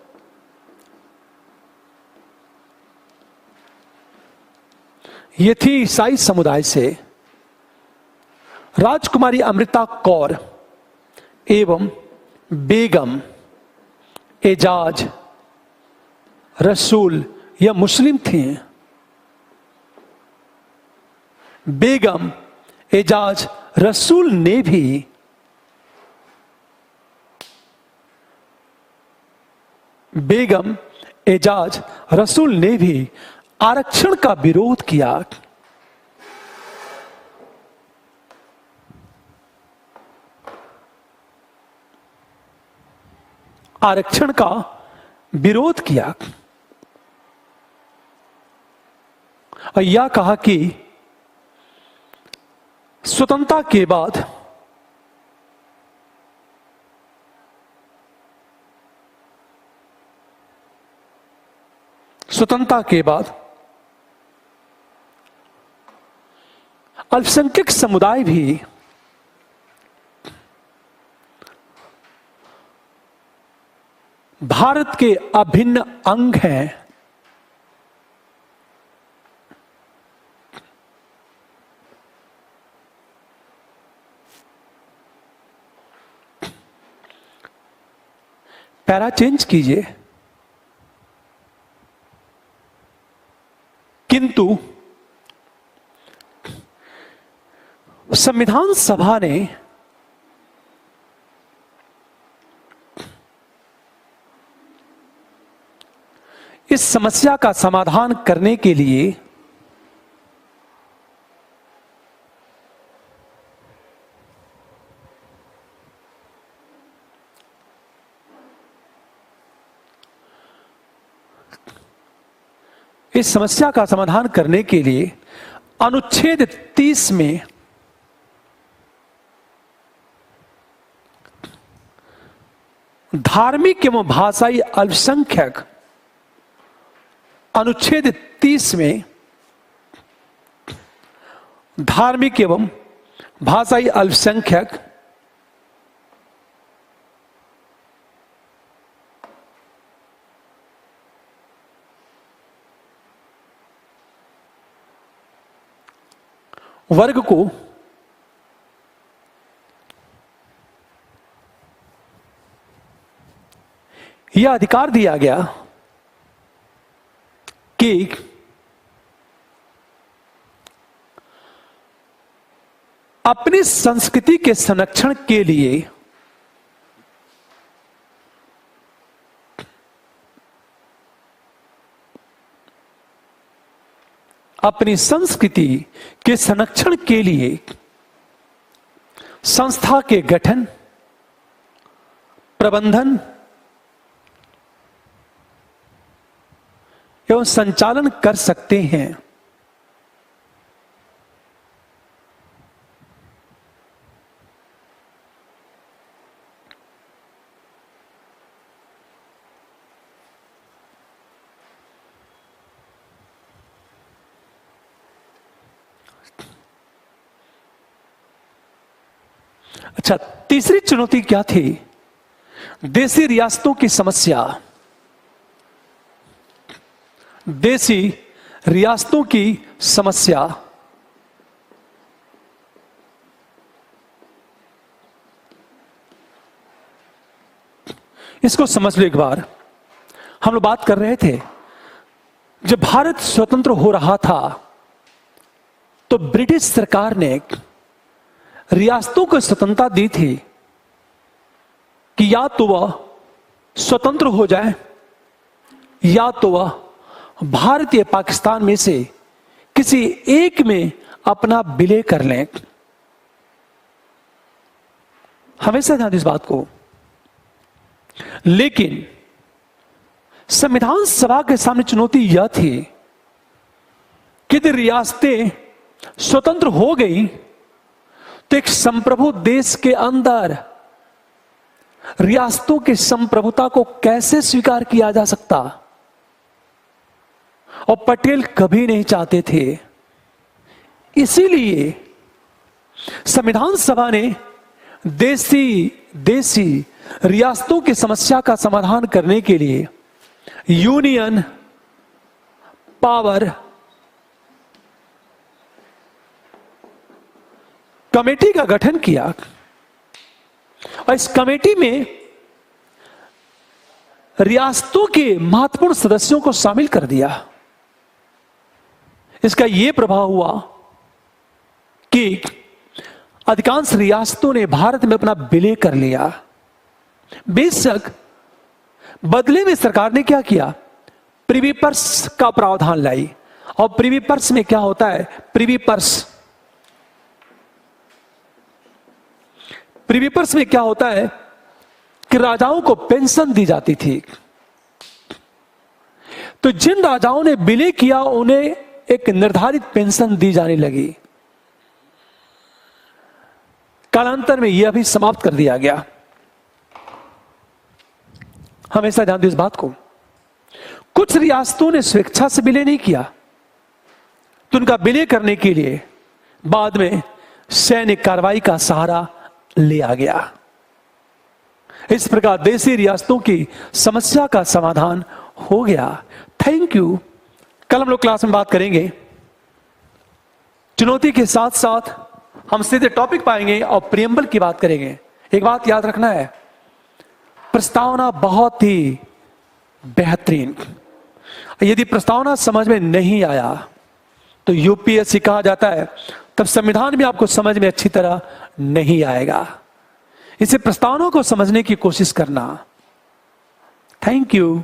ये थी ईसाई समुदाय से। राजकुमारी अमृता कौर एवं बेगम एजाज रसूल यह मुस्लिम थी। बेगम एजाज रसूल ने भी आरक्षण का विरोध किया। आरक्षण का विरोध किया और यह कहा कि स्वतंत्रता के बाद अल्पसंख्यक समुदाय भी भारत के अभिन्न अंग हैं। पैरा चेंज कीजिए। किंतु संविधान सभा ने इस समस्या का समाधान करने के लिए अनुच्छेद 30 में धार्मिक एवं भाषाई अल्पसंख्यक अनुच्छेद 30 में धार्मिक एवं भाषाई अल्पसंख्यक वर्ग को यह अधिकार दिया गया कि अपनी संस्कृति के संरक्षण के लिए संस्था के गठन, प्रबंधन एवं संचालन कर सकते हैं। अच्छा, तीसरी चुनौती क्या थी? देशी रियासतों की समस्या। देशी रियासतों की समस्या। इसको समझ लो एक बार। हम लोग बात कर रहे थे, जब भारत स्वतंत्र हो रहा था तो ब्रिटिश सरकार ने रियासतों को स्वतंत्रता दी थी कि या तो वह स्वतंत्र हो जाए या तो वह भारतीय पाकिस्तान में से किसी एक में अपना विलय कर लें। हमेशा ध्यान इस बात को। लेकिन संविधान सभा के सामने चुनौती यह थी कि यदि रियासतें स्वतंत्र हो गई तो एक संप्रभु देश के अंदर रियासतों की संप्रभुता को कैसे स्वीकार किया जा सकता। और पटेल कभी नहीं चाहते थे। इसीलिए संविधान सभा ने देसी रियासतों की समस्या का समाधान करने के लिए यूनियन पावर कमेटी का गठन किया और इस कमेटी में रियासतों के महत्वपूर्ण सदस्यों को शामिल कर दिया। इसका यह प्रभाव हुआ कि अधिकांश रियासतों ने भारत में अपना विलय कर लिया। बेशक बदले में सरकार ने क्या किया, प्रिवी पर्स का प्रावधान लाई। और प्रिवी पर्स में क्या होता है, प्रिवी पर्स में क्या होता है कि राजाओं को पेंशन दी जाती थी। तो जिन राजाओं ने विलय किया उन्हें एक निर्धारित पेंशन दी जाने लगी। कालांतर में यह भी समाप्त कर दिया गया। हमेशा ध्यान दो इस बात को। कुछ रियासतों ने स्वेच्छा से विलय नहीं किया, तो उनका विलय करने के लिए बाद में सैन्य कार्रवाई का सहारा लिया गया। इस प्रकार देसी रियासतों की समस्या का समाधान हो गया। Thank you. कल हम लोग क्लास में बात करेंगे। चुनौती के साथ साथ हम सीधे टॉपिक पाएंगे और प्रियम्बल की बात करेंगे। एक बात याद रखना है, प्रस्तावना बहुत ही बेहतरीन। यदि प्रस्तावना समझ में नहीं आया तो यूपीएससी कहा जाता है, तब संविधान भी आपको समझ में अच्छी तरह नहीं आएगा। इसे प्रस्तावना को समझने की कोशिश करना। Thank you.